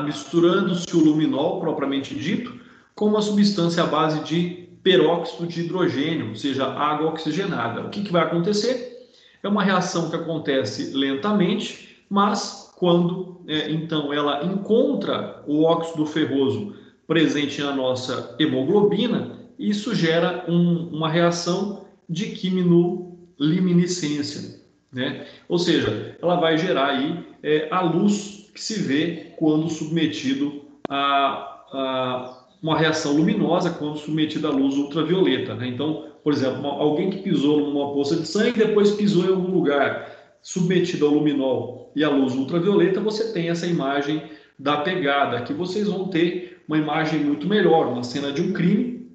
misturando-se o luminol, propriamente dito, com uma substância à base de peróxido de hidrogênio, ou seja, água oxigenada. O que vai acontecer? É uma reação que acontece lentamente, mas quando então ela encontra o óxido ferroso presente na nossa hemoglobina, isso gera uma reação de quimiluminescência, né? Ou seja, ela vai gerar aí a luz que se vê quando submetido a uma reação luminosa, quando submetido à luz ultravioleta, né? Então, por exemplo, alguém que pisou numa poça de sangue e depois pisou em algum lugar submetido ao luminol e à luz ultravioleta, você tem essa imagem da pegada. Aqui vocês vão ter uma imagem muito melhor, uma cena de um crime,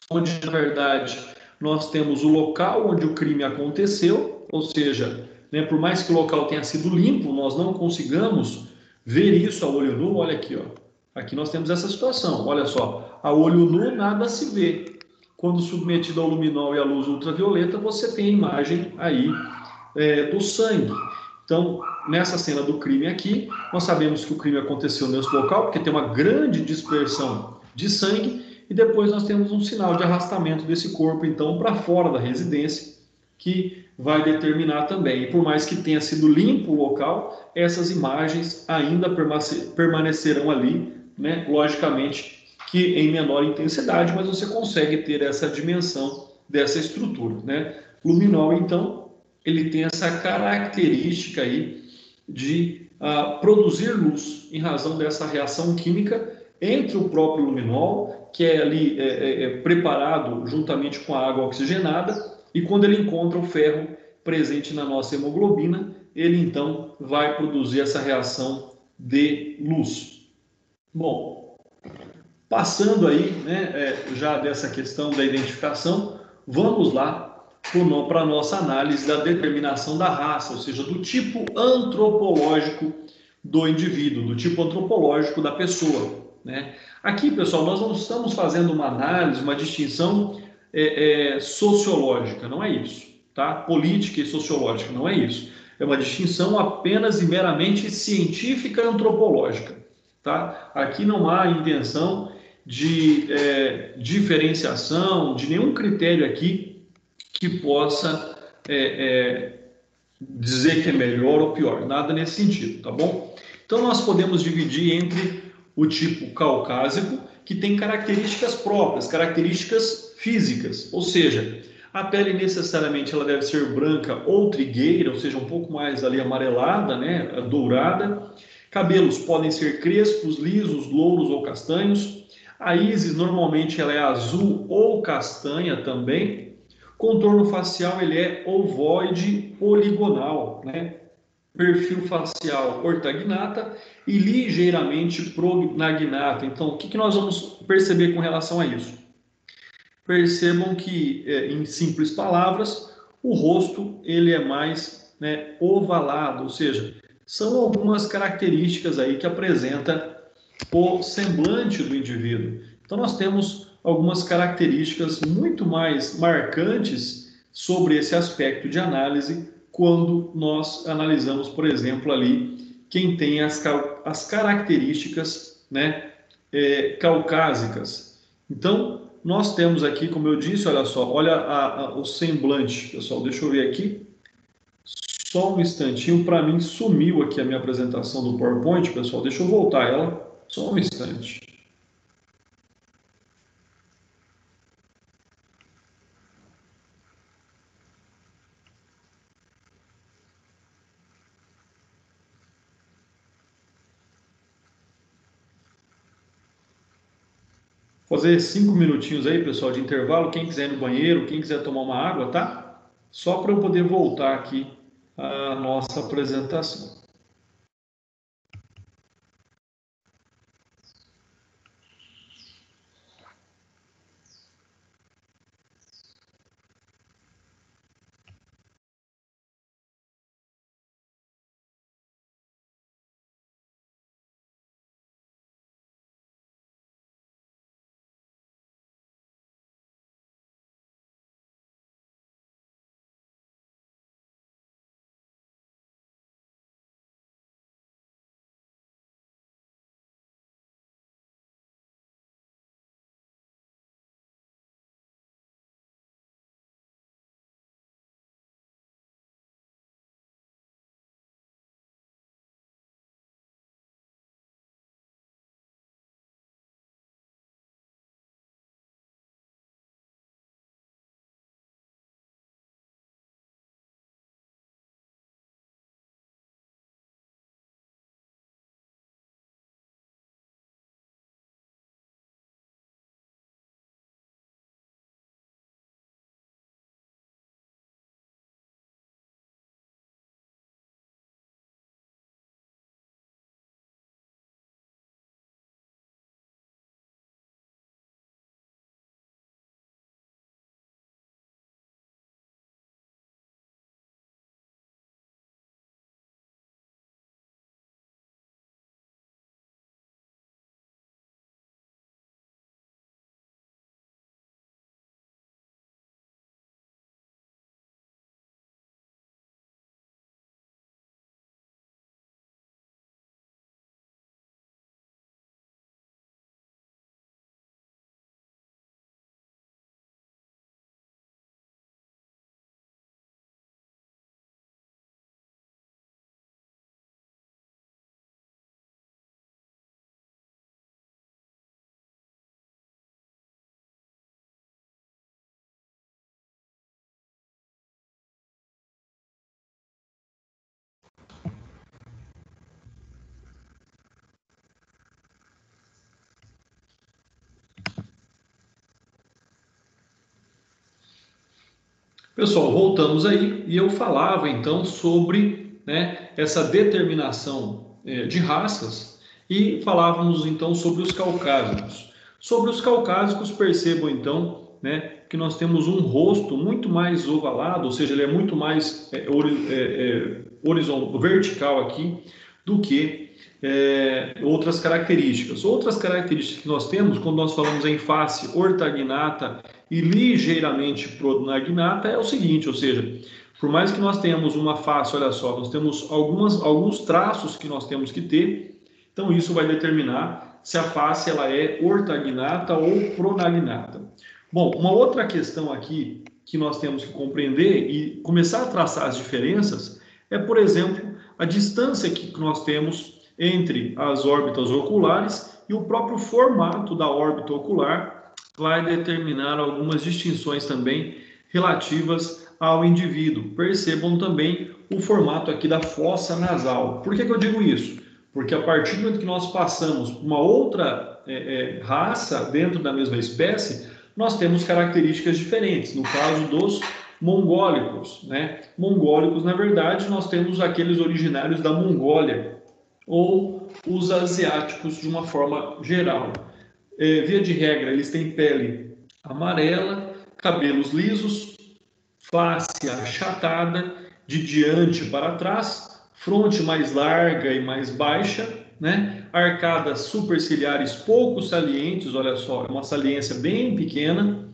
onde na verdade nós temos o local onde o crime aconteceu, ou seja, né, por mais que o local tenha sido limpo, nós não consigamos ver isso a olho nu. Olha aqui, ó. Aqui nós temos essa situação. Olha só, a olho nu nada se vê. Quando submetido ao luminol e à luz ultravioleta, você tem a imagem aí do sangue. Então, nessa cena do crime aqui, nós sabemos que o crime aconteceu nesse local, porque tem uma grande dispersão de sangue, e depois nós temos um sinal de arrastamento desse corpo, então, para fora da residência, que vai determinar também. E por mais que tenha sido limpo o local, essas imagens ainda permanecerão ali, né? Logicamente que em menor intensidade, mas você consegue ter essa dimensão dessa estrutura, né? Luminol, então, ele tem essa característica aí de produzir luz em razão dessa reação química entre o próprio luminol, que é ali preparado juntamente com a água oxigenada, e quando ele encontra o ferro presente na nossa hemoglobina, ele então vai produzir essa reação de luz. Bom, passando aí, né, já dessa questão da identificação, vamos lá para a nossa análise da determinação da raça, ou seja, do tipo antropológico do indivíduo, do tipo antropológico da pessoa, né? Aqui, pessoal, nós não estamos fazendo uma análise, uma distinção sociológica, não é isso, tá? Política e sociológica, não é isso. É uma distinção apenas e meramente científica e antropológica, tá? Aqui não há intenção de diferenciação, de nenhum critério aqui que possa dizer que é melhor ou pior, nada nesse sentido, tá bom? Então nós podemos dividir entre o tipo caucásico, que tem características próprias, características físicas, ou seja, a pele necessariamente ela deve ser branca ou trigueira, ou seja, um pouco mais ali amarelada, né, dourada. Cabelos podem ser crespos, lisos, louros ou castanhos. A íris normalmente ela é azul ou castanha também. Contorno facial ele é ovoide poligonal, né? Perfil facial ortagnata e ligeiramente prognagnata. Então, o que nós vamos perceber com relação a isso? Percebam que, em simples palavras, o rosto ele é mais, né, ovalado, ou seja, são algumas características aí que apresenta o semblante do indivíduo. Então, nós temos algumas características muito mais marcantes sobre esse aspecto de análise quando nós analisamos, por exemplo, ali quem tem as características, né, caucásicas. Então, nós temos aqui, como eu disse, olha só, olha o semblante, pessoal, deixa eu ver aqui. Só um instantinho, para mim sumiu aqui a minha apresentação do PowerPoint, pessoal. Deixa eu voltar ela, só um instante. Fazer 5 minutinhos aí, pessoal, de intervalo. Quem quiser ir no banheiro, quem quiser tomar uma água, tá? Só para eu poder voltar aqui a nossa apresentação. Pessoal, voltamos aí e eu falava então sobre, né, essa determinação de raças e falávamos então sobre os caucásicos. Sobre os caucásicos, percebam então, né, que nós temos um rosto muito mais ovalado, ou seja, ele é muito mais horizontal, vertical aqui do que outras características. Outras características que nós temos quando nós falamos em face ortagnata e ligeiramente pronagnata é o seguinte, ou seja, por mais que nós tenhamos uma face, olha só, nós temos alguns traços que nós temos que ter, então isso vai determinar se a face ela é ortagnata ou pronagnata. Bom, uma outra questão aqui que nós temos que compreender e começar a traçar as diferenças é, por exemplo, a distância que nós temos entre as órbitas oculares e o próprio formato da órbita ocular vai determinar algumas distinções também relativas ao indivíduo. Percebam também o formato aqui da fossa nasal. Por que eu digo isso? Porque a partir do momento que nós passamos por uma outra raça dentro da mesma espécie, nós temos características diferentes. No caso dos mongólicos, né? Mongólicos, na verdade, nós temos aqueles originários da Mongólia ou os asiáticos de uma forma geral. Via de regra, eles têm pele amarela, cabelos lisos, face achatada, de diante para trás, fronte mais larga e mais baixa, né? Arcadas superciliares pouco salientes, olha só, é uma saliência bem pequena.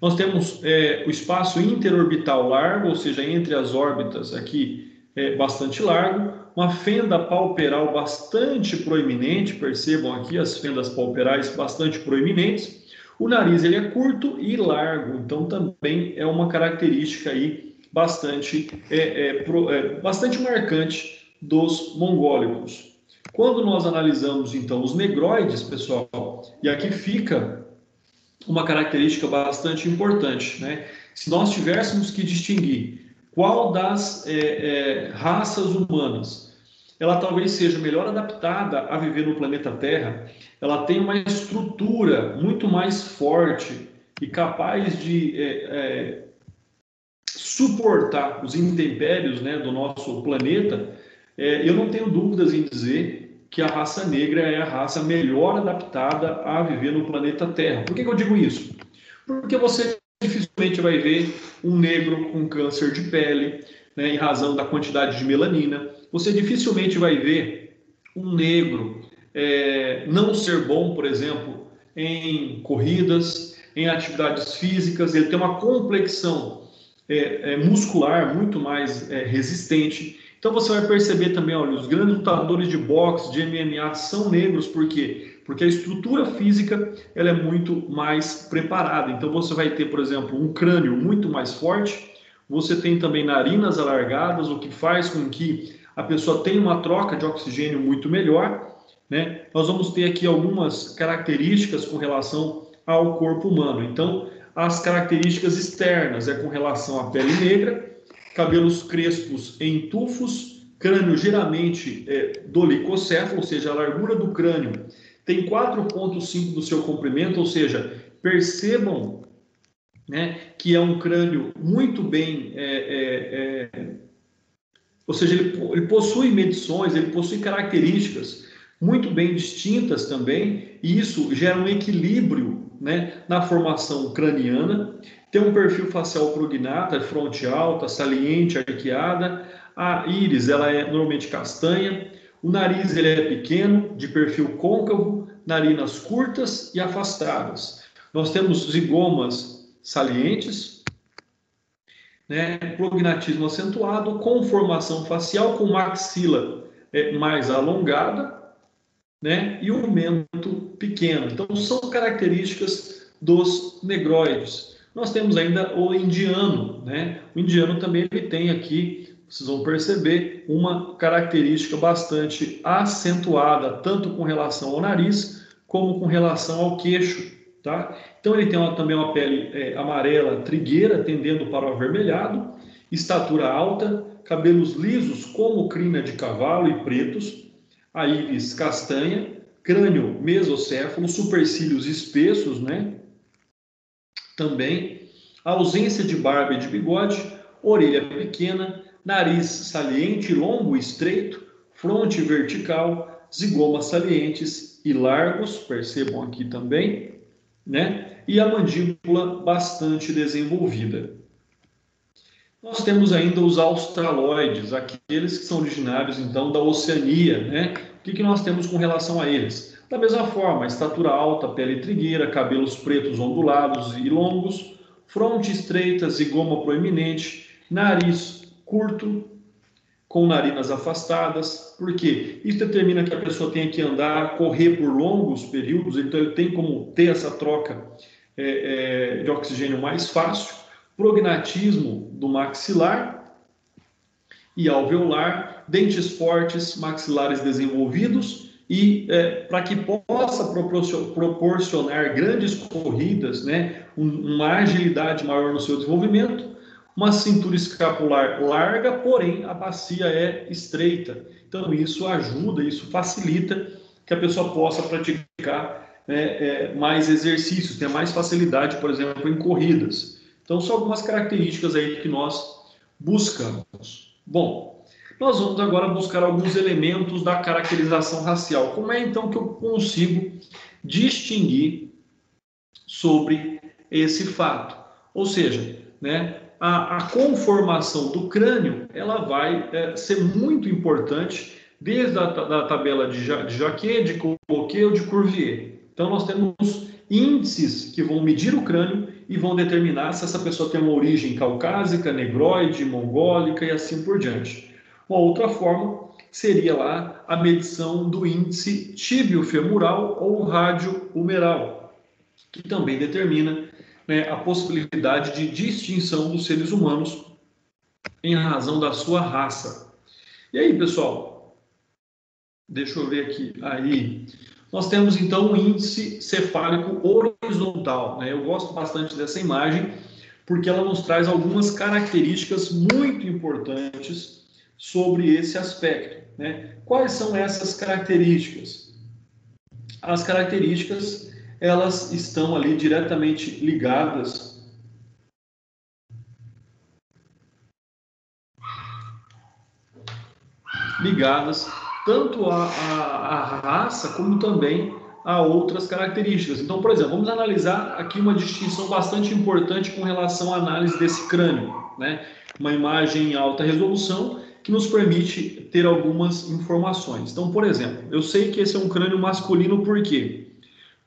Nós temos o espaço interorbital largo, ou seja, entre as órbitas aqui bastante largo, uma fenda palpebral bastante proeminente, percebam aqui as fendas palpebrais bastante proeminentes. O nariz ele é curto e largo, então também é uma característica aí bastante marcante dos mongólicos. Quando nós analisamos então os negroides, pessoal, e aqui fica uma característica bastante importante, né? Se nós tivéssemos que distinguir qual das raças humanas ela talvez seja melhor adaptada a viver no planeta Terra, ela tem uma estrutura muito mais forte e capaz de suportar os intempéries, né, do nosso planeta, eu não tenho dúvidas em dizer que a raça negra é a raça melhor adaptada a viver no planeta Terra. Por que eu digo isso? Porque você dificilmente vai ver um negro com câncer de pele, né, em razão da quantidade de melanina. Você dificilmente vai ver um negro não ser bom, por exemplo, em corridas, em atividades físicas. Ele tem uma complexão muscular muito mais resistente. Então você vai perceber também, olha, os grandes lutadores de boxe, de MMA são negros, por quê? Porque a estrutura física ela é muito mais preparada. Então você vai ter, por exemplo, um crânio muito mais forte, você tem também narinas alargadas, o que faz com que a pessoa tenha uma troca de oxigênio muito melhor, né? Nós vamos ter aqui algumas características com relação ao corpo humano. Então, as características externas é com relação à pele negra, cabelos crespos em tufos, crânio geralmente dolicocéfalo, ou seja, a largura do crânio tem 4,5 do seu comprimento, ou seja, percebam, né, que é um crânio muito bem, ou seja, ele possui medições, ele possui características muito bem distintas também, e isso gera um equilíbrio, né, na formação craniana. Tem um perfil facial prognata, fronte alta, saliente, arqueada. A íris ela é normalmente castanha. O nariz ele é pequeno, de perfil côncavo, narinas curtas e afastadas. Nós temos zigomas salientes, né, prognatismo acentuado, com formação facial, com maxila mais alongada, né, e o mento pequeno. Então, são características dos negroides. Nós temos ainda o indiano, né? O indiano também ele tem aqui, vocês vão perceber, uma característica bastante acentuada, tanto com relação ao nariz, como com relação ao queixo, tá? Então, ele tem também uma pele amarela, trigueira, tendendo para o avermelhado, estatura alta, cabelos lisos como crina de cavalo e pretos, a íris castanha, crânio mesocéfalo, supercílios espessos, né? Também ausência de barba e de bigode, orelha pequena, nariz saliente, longo e estreito, fronte vertical, zigomas salientes e largos, percebam aqui também, né? E a mandíbula bastante desenvolvida. Nós temos ainda os australoides, aqueles que são originários, então, da Oceania, né? O que nós temos com relação a eles? Da mesma forma, estatura alta, pele trigueira, cabelos pretos ondulados e longos, fronte estreita, zigoma proeminente, nariz curto, com narinas afastadas. Por quê? Isso determina que a pessoa tem que andar, correr por longos períodos, então ele tem como ter essa troca de oxigênio mais fácil. Prognatismo do maxilar e alveolar, dentes fortes, maxilares desenvolvidos e para que possa proporcionar grandes corridas, né, uma agilidade maior no seu desenvolvimento, uma cintura escapular larga, porém a bacia é estreita. Então isso ajuda, isso facilita que a pessoa possa praticar mais exercícios, tenha mais facilidade, por exemplo, em corridas. Então, são algumas características aí que nós buscamos. Bom, nós vamos agora buscar alguns elementos da caracterização racial. Como é, então, que eu consigo distinguir sobre esse fato? Ou seja, né, a conformação do crânio, ela vai ser muito importante desde a tabela de Jacquet, de Cloquet ou de Cuvier. Então, nós temos índices que vão medir o crânio e vão determinar se essa pessoa tem uma origem caucásica, negroide, mongólica e assim por diante. Uma outra forma seria lá a medição do índice tíbio-femoral ou rádio-humeral, que também determina, né, a possibilidade de distinção dos seres humanos em razão da sua raça. E aí, pessoal, deixa eu ver aqui. Aí, nós temos então um índice cefálico horizontal, né? Eu gosto bastante dessa imagem porque ela nos traz algumas características muito importantes sobre esse aspecto, né? Quais são essas características? As características, elas estão ali diretamente ligadas tanto à raça como também a outras características. Então, por exemplo, vamos analisar aqui uma distinção bastante importante com relação à análise desse crânio, né? Uma imagem em alta resolução que nos permite ter algumas informações. Então, por exemplo, eu sei que esse é um crânio masculino, por quê?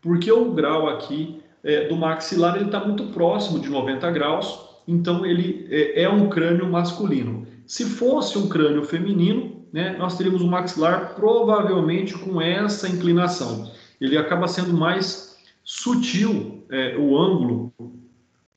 Porque o grau aqui do maxilar ele está muito próximo de 90 graus, então ele é um crânio masculino. Se fosse um crânio feminino, né, nós teríamos um maxilar provavelmente com essa inclinação. Ele acaba sendo mais sutil o ângulo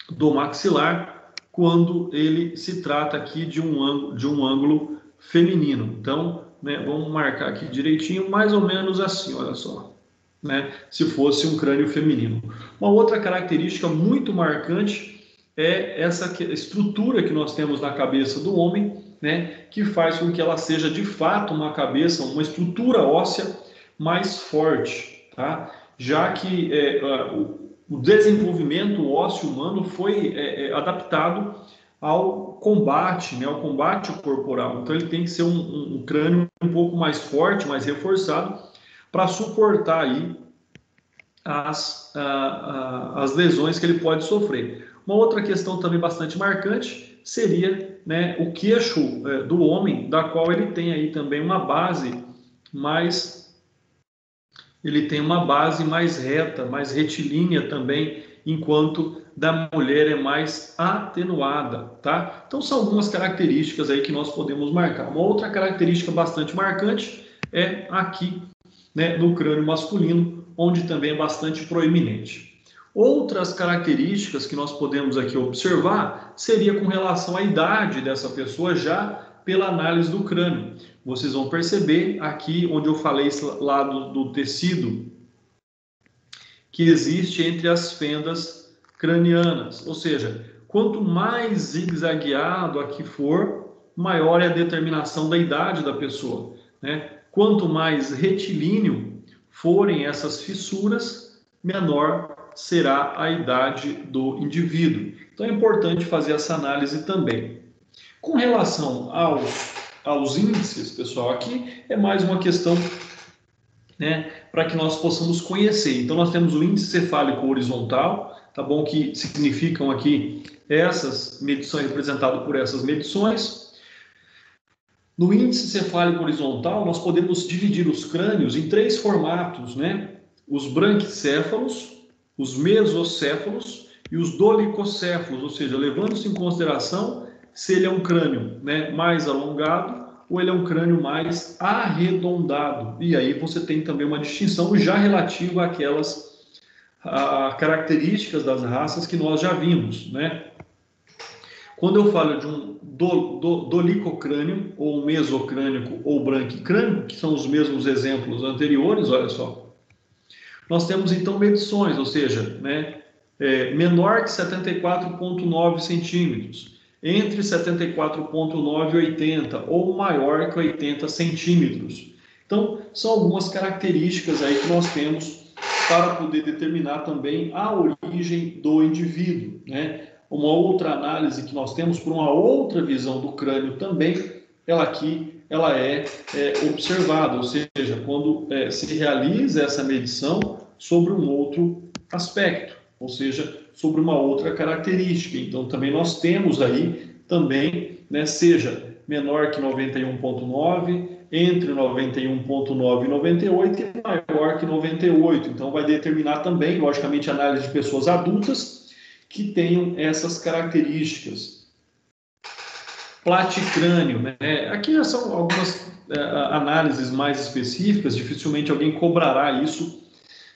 do maxilar quando ele se trata aqui de um ângulo feminino. Então, né, vamos marcar aqui direitinho, mais ou menos assim, olha só, né, se fosse um crânio feminino. Uma outra característica muito marcante é essa estrutura que nós temos na cabeça do homem, né, que faz com que ela seja de fato uma cabeça, uma estrutura óssea mais forte, tá? Já que o desenvolvimento ósseo humano foi adaptado ao combate, né, ao combate corporal. Então ele tem que ser um crânio um pouco mais forte, mais reforçado, para suportar aí as lesões que ele pode sofrer. Uma outra questão também bastante marcante seria, né, o queixo do homem, da qual ele tem aí também uma base mais reta, mais retilínea também, enquanto da mulher é mais atenuada, tá? Então são algumas características aí que nós podemos marcar. Uma outra característica bastante marcante é aqui, né, no crânio masculino, onde também é bastante proeminente. Outras características que nós podemos aqui observar seria com relação à idade dessa pessoa já pela análise do crânio. Vocês vão perceber aqui onde eu falei lá do tecido que existe entre as fendas cranianas, ou seja, quanto mais zigue-zagueado aqui for, maior é a determinação da idade da pessoa, né? Quanto mais retilíneo forem essas fissuras, menor será a idade do indivíduo. Então é importante fazer essa análise também. Com relação aos índices, pessoal, aqui é mais uma questão, né, para que nós possamos conhecer. Então nós temos o índice cefálico horizontal, tá bom? Que significam aqui essas medições, representado por essas medições. No índice cefálico horizontal, nós podemos dividir os crânios em três formatos, né? Os branquicéfalos, os mesocéfalos e os dolicocéfalos, ou seja, levando-se em consideração se ele é um crânio, né, mais alongado ou ele é um crânio mais arredondado. E aí você tem também uma distinção já relativa àquelas características das raças que nós já vimos, né? Quando eu falo de um dolicocrânio, ou mesocrânico, ou branquicrânio, que são os mesmos exemplos anteriores, olha só, nós temos então medições, ou seja, né, menor que 74,9 centímetros, entre 74,9 e 80, ou maior que 80 centímetros. Então, são algumas características aí que nós temos para poder determinar também a origem do indivíduo, né? Uma outra análise que nós temos por uma outra visão do crânio também, ela é observada, ou seja, quando se realiza essa medição sobre um outro aspecto, ou seja, sobre uma outra característica. Então, também nós temos aí também, né, seja menor que 91,9, entre 91,9 e 98 e maior que 98. Então, vai determinar também, logicamente, a análise de pessoas adultas que tenham essas características. Platicrânio, né? Aqui já são algumas análises mais específicas, dificilmente alguém cobrará isso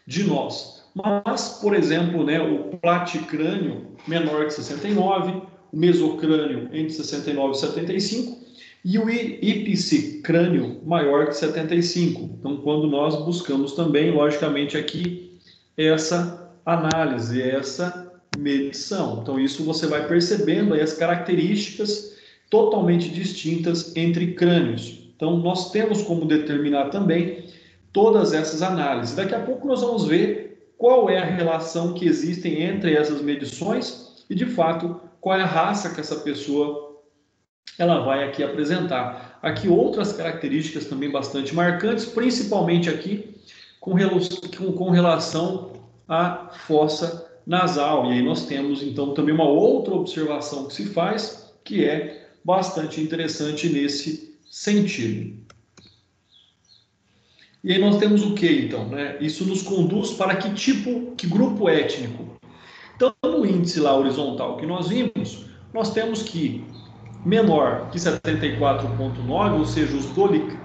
de nós. Mas, por exemplo, né, o platicrânio menor que 69, o mesocrânio entre 69 e 75 e o ipsicrânio maior que 75. Então, quando nós buscamos também, logicamente, aqui essa análise, essa medição. Então, isso você vai percebendo aí as características totalmente distintas entre crânios. Então, nós temos como determinar também todas essas análises. Daqui a pouco nós vamos ver qual é a relação que existe entre essas medições e, de fato, qual é a raça que essa pessoa ela vai aqui apresentar. Aqui outras características também bastante marcantes, principalmente aqui com relação à fossa nasal. E aí nós temos, então, também uma outra observação que se faz, que é bastante interessante nesse sentido. E aí nós temos o que, então? Né? Isso nos conduz para que grupo étnico? Então, no índice lá horizontal que nós vimos, nós temos que menor que 74,9, ou seja, os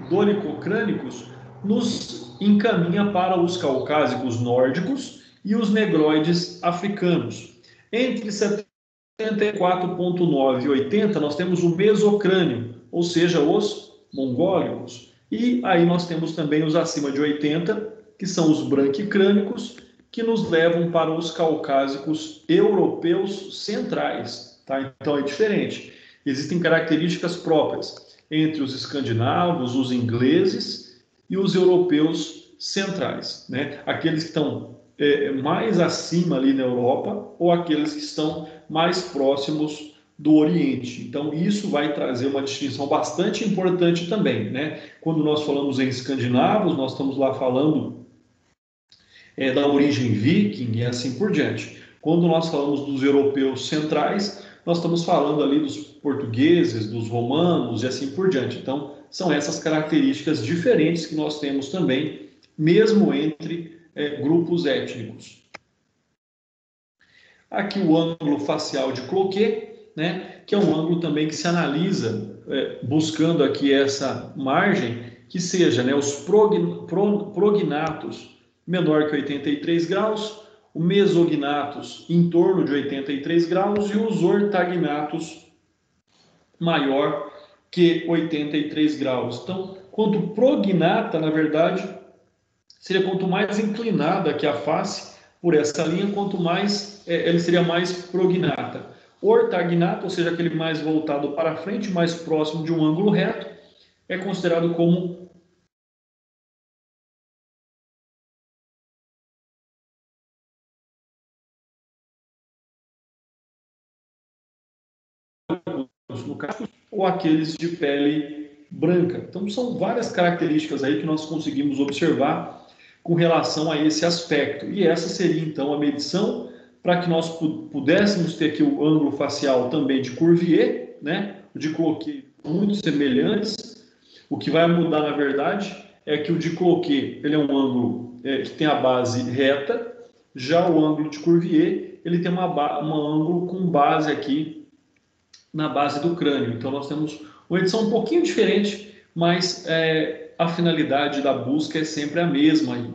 dolicocrânicos, nos encaminha para os caucásicos nórdicos e os negroides africanos. Entre 74,9 e 80, nós temos o mesocrânio, ou seja, os mongólicos. E aí nós temos também os acima de 80, que são os branquicrânicos, que nos levam para os caucásicos europeus centrais. Tá? Então é diferente. Existem características próprias entre os escandinavos, os ingleses e os europeus centrais, né? Aqueles que estão mais acima ali na Europa ou aqueles que estão mais próximos do Oriente. Então, isso vai trazer uma distinção bastante importante também, né? Quando nós falamos em escandinavos, nós estamos lá falando da origem viking e assim por diante. Quando nós falamos dos europeus centrais, nós estamos falando ali dos portugueses, dos romanos e assim por diante. Então, são essas características diferentes que nós temos também, mesmo entre grupos étnicos. Aqui o ângulo facial de Cloquet, né, que é um ângulo também que se analisa, buscando aqui essa margem, que seja, né, os prognatos menor que 83 graus, o mesognatus em torno de 83 graus e os ortagnatus maior que 83 graus. Então, quanto prognata, na verdade, seria quanto mais inclinada que a face por essa linha, quanto mais ele seria mais prognata. Ortagnato, ou seja, aquele mais voltado para frente, mais próximo de um ângulo reto, é considerado como no caso, ou aqueles de pele branca. Então, são várias características aí que nós conseguimos observar com relação a esse aspecto. E essa seria, então, a medição para que nós pudéssemos ter aqui o ângulo facial também de Cuvier, né? O de Cloquet muito semelhantes. O que vai mudar, na verdade, é que o de Cloquet ele é um ângulo que tem a base reta, já o ângulo de Cuvier ele tem um ângulo com base aqui na base do crânio. Então nós temos uma edição um pouquinho diferente, mas a finalidade da busca é sempre a mesma aí.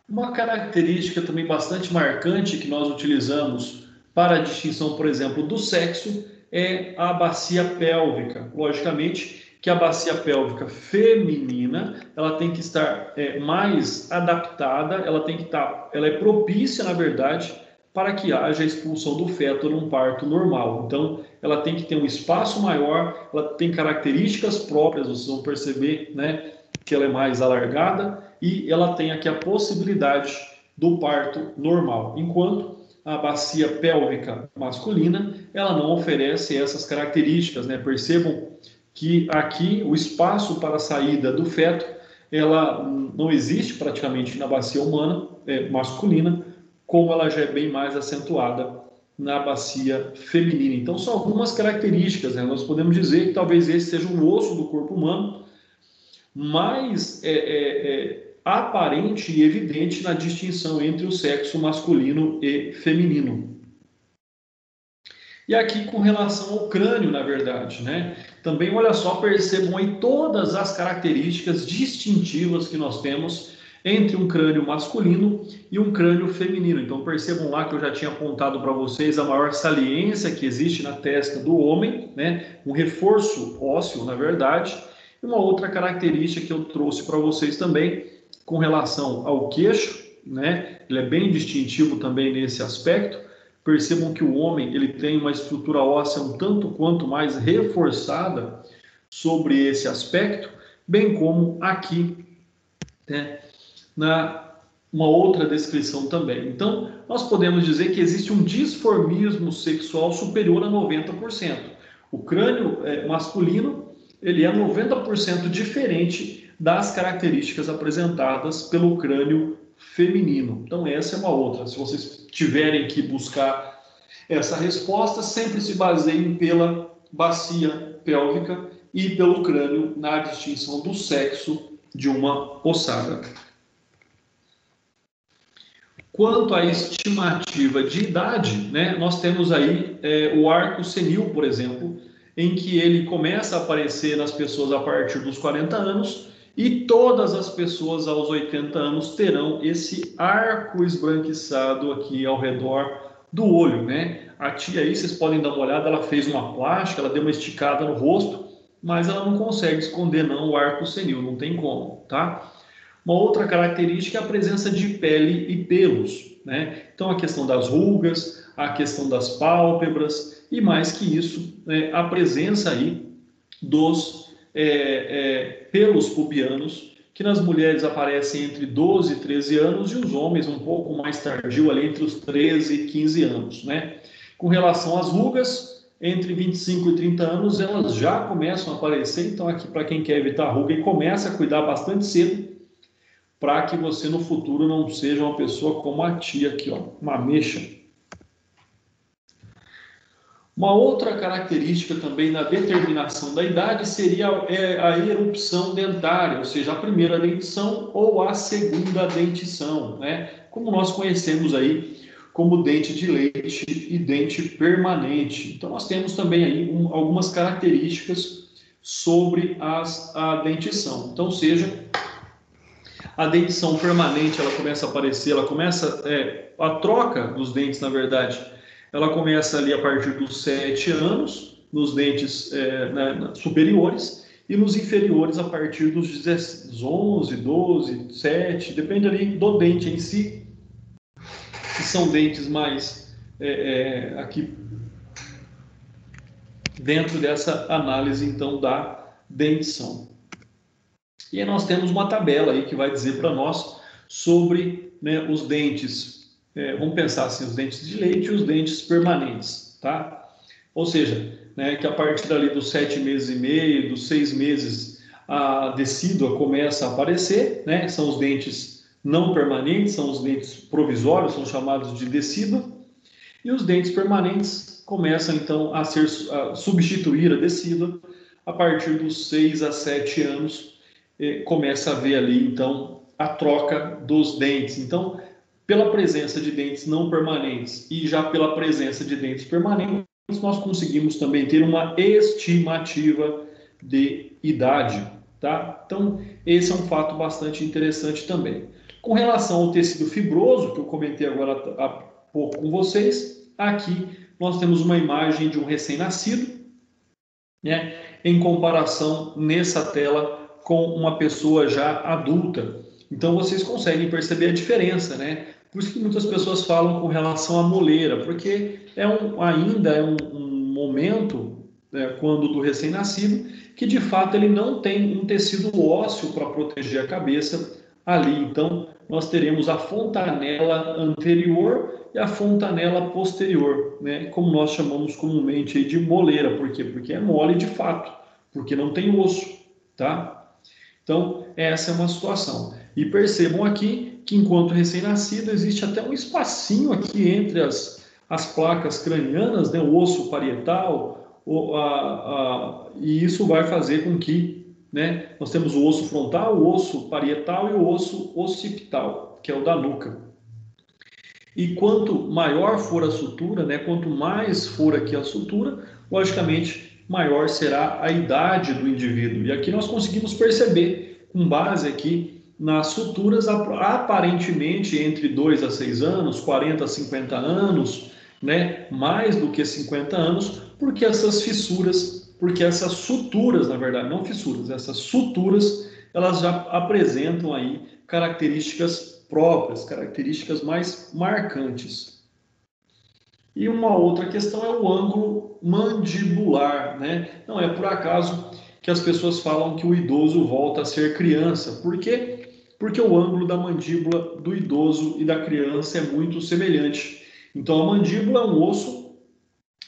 Uma característica também bastante marcante que nós utilizamos para a distinção, por exemplo, do sexo é a bacia pélvica. Logicamente que a bacia pélvica feminina ela tem que estar mais adaptada, ela é propícia, na verdade, para que haja a expulsão do feto num parto normal. Então, ela tem que ter um espaço maior, ela tem características próprias, vocês vão perceber, né, que ela é mais alargada e ela tem aqui a possibilidade do parto normal, enquanto a bacia pélvica masculina, ela não oferece essas características, né? Percebam que aqui o espaço para a saída do feto, ela não existe praticamente na bacia humana, masculina, como ela já é bem mais acentuada na bacia feminina. Então, são algumas características, né? Nós podemos dizer que talvez esse seja um osso do corpo humano mais aparente e evidente na distinção entre o sexo masculino e feminino. E aqui com relação ao crânio, na verdade, né? Também, olha só, percebam aí todas as características distintivas que nós temos entre um crânio masculino e um crânio feminino. Então, percebam lá que eu já tinha apontado para vocês a maior saliência que existe na testa do homem, né? Um reforço ósseo, na verdade. E uma outra característica que eu trouxe para vocês também, com relação ao queixo, né? Ele é bem distintivo também nesse aspecto. Percebam que o homem ele tem uma estrutura óssea um tanto quanto mais reforçada sobre esse aspecto, bem como aqui, né, uma outra descrição também. Então, nós podemos dizer que existe um disformismo sexual superior a 90%. O crânio masculino ele é 90% diferente das características apresentadas pelo crânio feminino. Então, essa é uma outra. Se vocês tiverem que buscar essa resposta, sempre se baseiem pela bacia pélvica e pelo crânio na distinção do sexo de uma ossada. Quanto à estimativa de idade, né, nós temos aí o arco senil, por exemplo, em que ele começa a aparecer nas pessoas a partir dos 40 anos e todas as pessoas aos 80 anos terão esse arco esbranquiçado aqui ao redor do olho, né? A tia aí, vocês podem dar uma olhada, ela fez uma plástica, ela deu uma esticada no rosto, mas ela não consegue esconder não o arco senil, não tem como, tá? Uma outra característica é a presença de pele e pelos, né? Então a questão das rugas, a questão das pálpebras e mais que isso, a presença aí dos pelos pubianos, que nas mulheres aparecem entre 12 e 13 anos e os homens um pouco mais tardio, ali entre os 13 e 15 anos, né? Com relação às rugas, entre 25 e 30 anos, elas já começam a aparecer, então aqui para quem quer evitar ruga e começa a cuidar bastante cedo, para que você no futuro não seja uma pessoa como a tia aqui, ó, uma ameixa. Uma outra característica também na determinação da idade seria a erupção dentária, ou seja, a primeira dentição ou a segunda dentição, né? Como nós conhecemos aí como dente de leite e dente permanente. Então nós temos também aí algumas características sobre a dentição. Então, seja a dentição permanente, ela começa a aparecer, ela começa a troca dos dentes, na verdade, ela começa ali a partir dos 7 anos, nos dentes superiores, e nos inferiores a partir dos 11, 12, 7, depende ali do dente em si, que são dentes mais aqui dentro dessa análise, então, da dentição. E aí nós temos uma tabela aí que vai dizer para nós sobre, né, os dentes, vamos pensar assim, os dentes de leite e os dentes permanentes, tá? Ou seja, né, que a partir ali dos 7 meses e meio, dos 6 meses, a decídua começa a aparecer, né, são os dentes não permanentes, são os dentes provisórios, são chamados de decídua, e os dentes permanentes começam então a substituir a decídua a partir dos 6 a 7 anos, começa a haver ali então a troca dos dentes. Então, pela presença de dentes não permanentes e já pela presença de dentes permanentes, nós conseguimos também ter uma estimativa de idade, tá? Então, esse é um fato bastante interessante também. Com relação ao tecido fibroso, que eu comentei agora há pouco com vocês, aqui nós temos uma imagem de um recém-nascido, né, em comparação nessa tela com uma pessoa já adulta. Então, vocês conseguem perceber a diferença, né? Por isso que muitas pessoas falam com relação à moleira, porque ainda é um momento, né, quando do recém-nascido, que de fato ele não tem um tecido ósseo para proteger a cabeça ali. Então, nós teremos a fontanela anterior e a fontanela posterior, né? Como nós chamamos comumente aí de moleira. Por quê? Porque é mole de fato, porque não tem osso, tá? Então, essa é uma situação. E percebam aqui que, enquanto recém-nascido, existe até um espacinho aqui entre as placas cranianas, né, o osso parietal, e isso vai fazer com que, né, nós temos o osso frontal, o osso parietal e o osso occipital, que é o da nuca. E quanto maior for a sutura, né, quanto mais for aqui a sutura, logicamente, maior será a idade do indivíduo. E aqui nós conseguimos perceber, com base aqui nas suturas, aparentemente entre 2 a 6 anos, 40 a 50 anos, né, mais do que 50 anos, porque essas suturas, na verdade, não fissuras, essas suturas, elas já apresentam aí características próprias, características mais marcantes. E uma outra questão é o ângulo mandibular, né? Não é por acaso que as pessoas falam que o idoso volta a ser criança. Por quê? Porque o ângulo da mandíbula do idoso e da criança é muito semelhante. Então, a mandíbula é um osso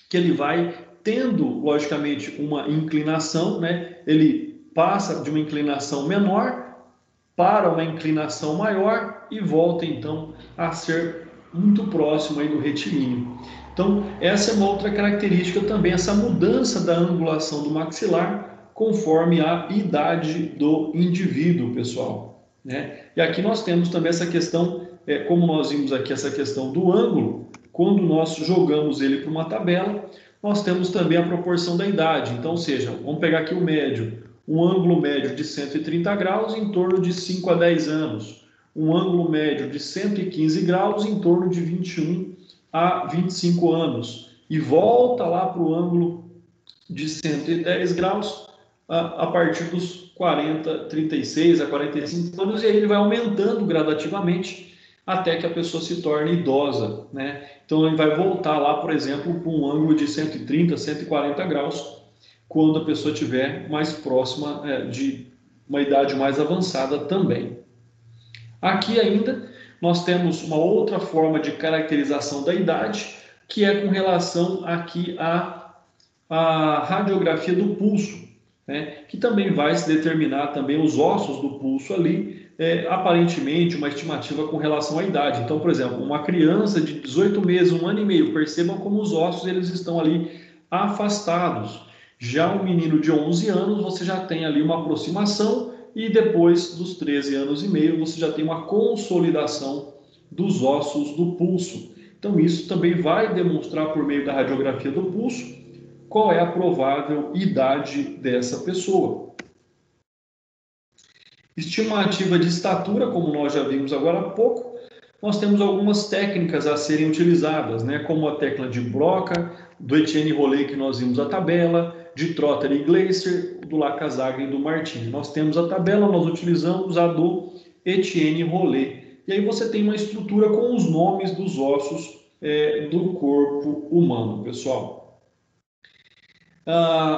que ele vai tendo, logicamente, uma inclinação, né? Ele passa de uma inclinação menor para uma inclinação maior e volta, então, a ser muito próximo aí do retilíneo. Então, essa é uma outra característica também, essa mudança da angulação do maxilar conforme a idade do indivíduo, pessoal, né? E aqui nós temos também essa questão, como nós vimos aqui essa questão do ângulo, quando nós jogamos ele para uma tabela, nós temos também a proporção da idade. Então, ou seja, vamos pegar aqui o médio, um ângulo médio de 130 graus em torno de 5 a 10 anos, um ângulo médio de 115 graus em torno de 21 a 25 anos, e volta lá para o ângulo de 110 graus a partir dos 36 a 45 anos, e aí ele vai aumentando gradativamente até que a pessoa se torne idosa, né? Então ele vai voltar lá, por exemplo, para um ângulo de 130, 140 graus, quando a pessoa estiver mais próxima de uma idade mais avançada também. Aqui ainda nós temos uma outra forma de caracterização da idade, que é com relação aqui à radiografia do pulso, né? Que também vai se determinar também os ossos do pulso ali, aparentemente uma estimativa com relação à idade. Então, por exemplo, uma criança de 18 meses, 1 ano e meio, percebam como os ossos eles estão ali afastados. Já um menino de 11 anos, você já tem ali uma aproximação, e depois dos 13 anos e meio, você já tem uma consolidação dos ossos do pulso. Então, isso também vai demonstrar, por meio da radiografia do pulso, qual é a provável idade dessa pessoa. Estimativa de estatura, como nós já vimos agora há pouco, nós temos algumas técnicas a serem utilizadas, né? Como a tecla de Broca, do Etienne Rollet, que nós vimos a tabela, de Trotter e Glaser, do Lacazaglia e do Martini. Nós temos a tabela, nós utilizamos a do Etienne Rollet. E aí você tem uma estrutura com os nomes dos ossos do corpo humano, pessoal.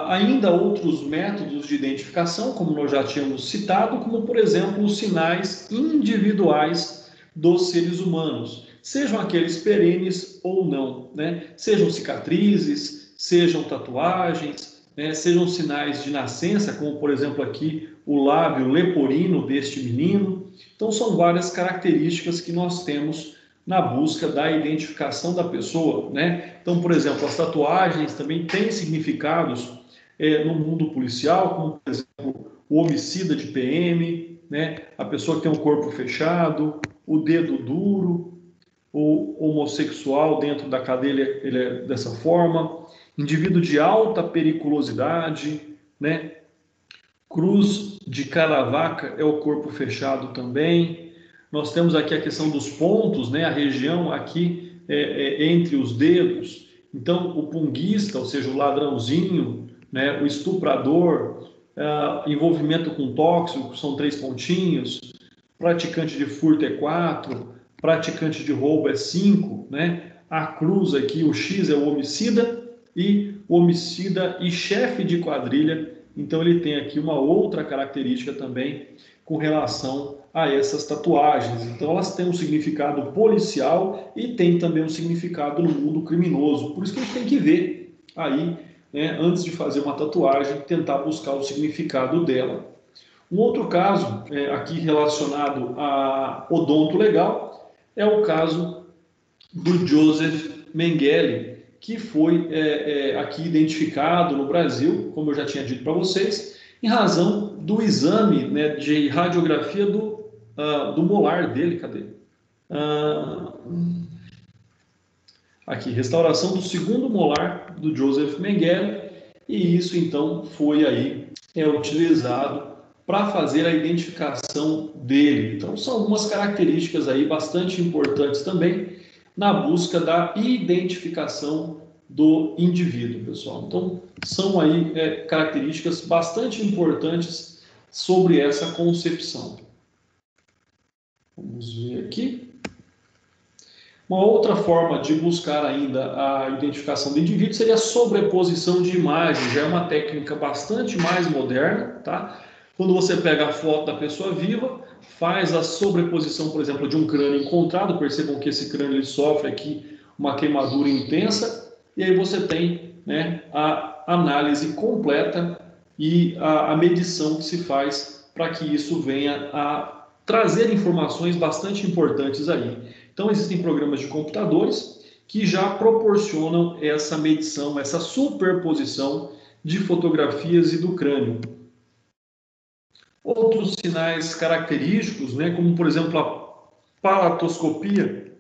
Ainda outros métodos de identificação, como nós já tínhamos citado, como, por exemplo, os sinais individuais dos seres humanos, sejam aqueles perenes ou não, né? Sejam cicatrizes, sejam tatuagens, né, sejam sinais de nascença, como por exemplo aqui o lábio leporino deste menino. Então são várias características que nós temos na busca da identificação da pessoa, né? Então, por exemplo, as tatuagens também têm significados no mundo policial, como por exemplo o homicida de PM, né? A pessoa que tem um corpo fechado, o dedo duro, o homossexual dentro da cadeia ele é dessa forma, indivíduo de alta periculosidade, né? Cruz de Caravaca é o corpo fechado também. Nós temos aqui a questão dos pontos, né? A região aqui entre os dedos. Então, o punguista, ou seja, o ladrãozinho, né? O estuprador, envolvimento com tóxico, são 3 pontinhos. Praticante de furto é 4, praticante de roubo é 5, né? A cruz aqui, o X é o homicida e chefe de quadrilha. Então ele tem aqui uma outra característica também com relação a essas tatuagens. Então elas têm um significado policial e tem também um significado no mundo criminoso. Por isso que a gente tem que ver aí, né, antes de fazer uma tatuagem, tentar buscar o significado dela. Um outro caso, aqui relacionado a odonto legal, é o caso do Joseph Mengele, que foi aqui identificado no Brasil, como eu já tinha dito para vocês, em razão do exame, né, de radiografia do molar dele. Cadê? Aqui, restauração do segundo molar do Joseph Mengele, e isso então foi aí utilizado para fazer a identificação dele. Então são algumas características aí bastante importantes também na busca da identificação do indivíduo, pessoal. Então são aí características bastante importantes sobre essa concepção. Vamos ver aqui. Uma outra forma de buscar ainda a identificação do indivíduo seria a sobreposição de imagens. Já é uma técnica bastante mais moderna, tá? Quando você pega a foto da pessoa viva, faz a sobreposição, por exemplo, de um crânio encontrado. Percebam que esse crânio ele sofre aqui uma queimadura intensa. E aí você tem, né, a análise completa e a medição que se faz para que isso venha a trazer informações bastante importantes aí. Então, existem programas de computadores que já proporcionam essa medição, essa superposição de fotografias e do crânio. Outros sinais característicos, né, como, por exemplo, a palatoscopia,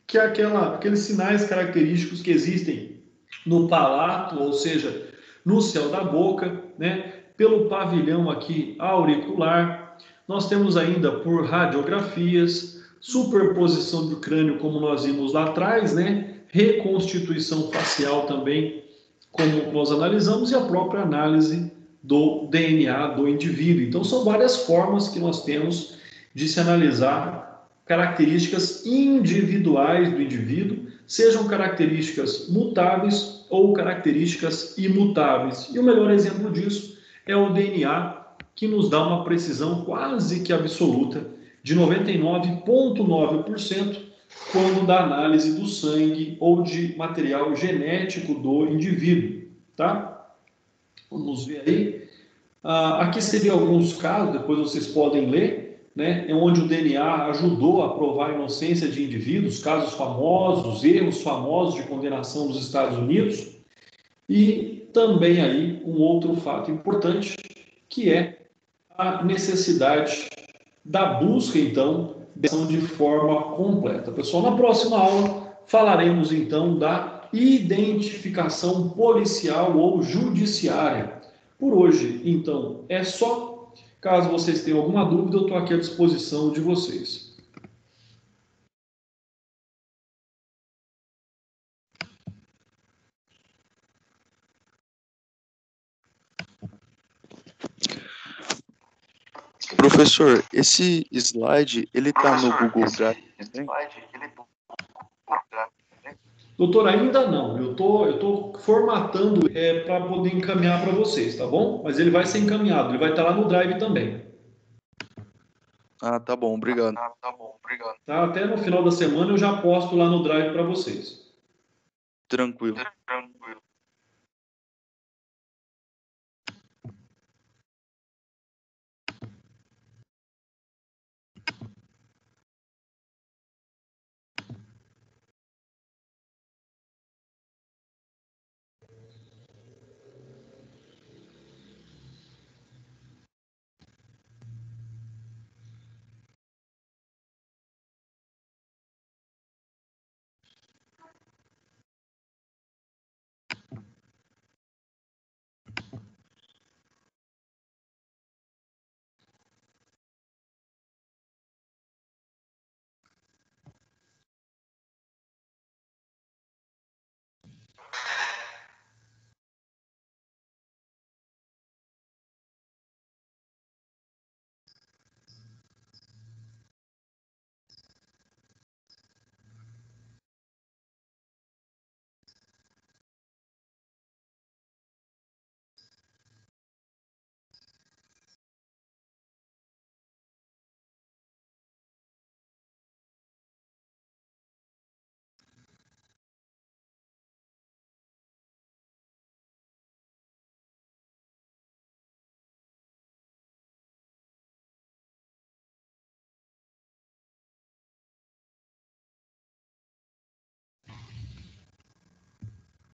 que é aqueles sinais característicos que existem no palato, ou seja, no céu da boca, né, pelo pavilhão aqui auricular. Nós temos ainda por radiografias, superposição do crânio, como nós vimos lá atrás, né? Reconstituição facial também, como nós analisamos, e a própria análise do DNA do indivíduo. Então, são várias formas que nós temos de se analisar características individuais do indivíduo, sejam características mutáveis ou características imutáveis. E o melhor exemplo disso é o DNA, que nos dá uma precisão quase que absoluta de 99,9% quando da análise do sangue ou de material genético do indivíduo, tá? Vamos ver aí. Aqui seriam alguns casos, depois vocês podem ler, né, onde o DNA ajudou a provar a inocência de indivíduos, casos famosos, erros famosos de condenação dos Estados Unidos, e também aí um outro fato importante, que é a necessidade da busca, então, de forma completa. Pessoal, na próxima aula falaremos, então, da identificação policial ou judiciária. Por hoje, então, é só. Caso vocês tenham alguma dúvida, eu estou aqui à disposição de vocês. Professor, esse slide, ele está no Google Drive também? Doutor, ainda não. Eu tô formatando para poder encaminhar para vocês, tá bom? Mas ele vai ser encaminhado, ele vai estar lá no Drive também. Ah, tá bom, obrigado. Tá? Até no final da semana eu já posto lá no Drive para vocês. Tranquilo.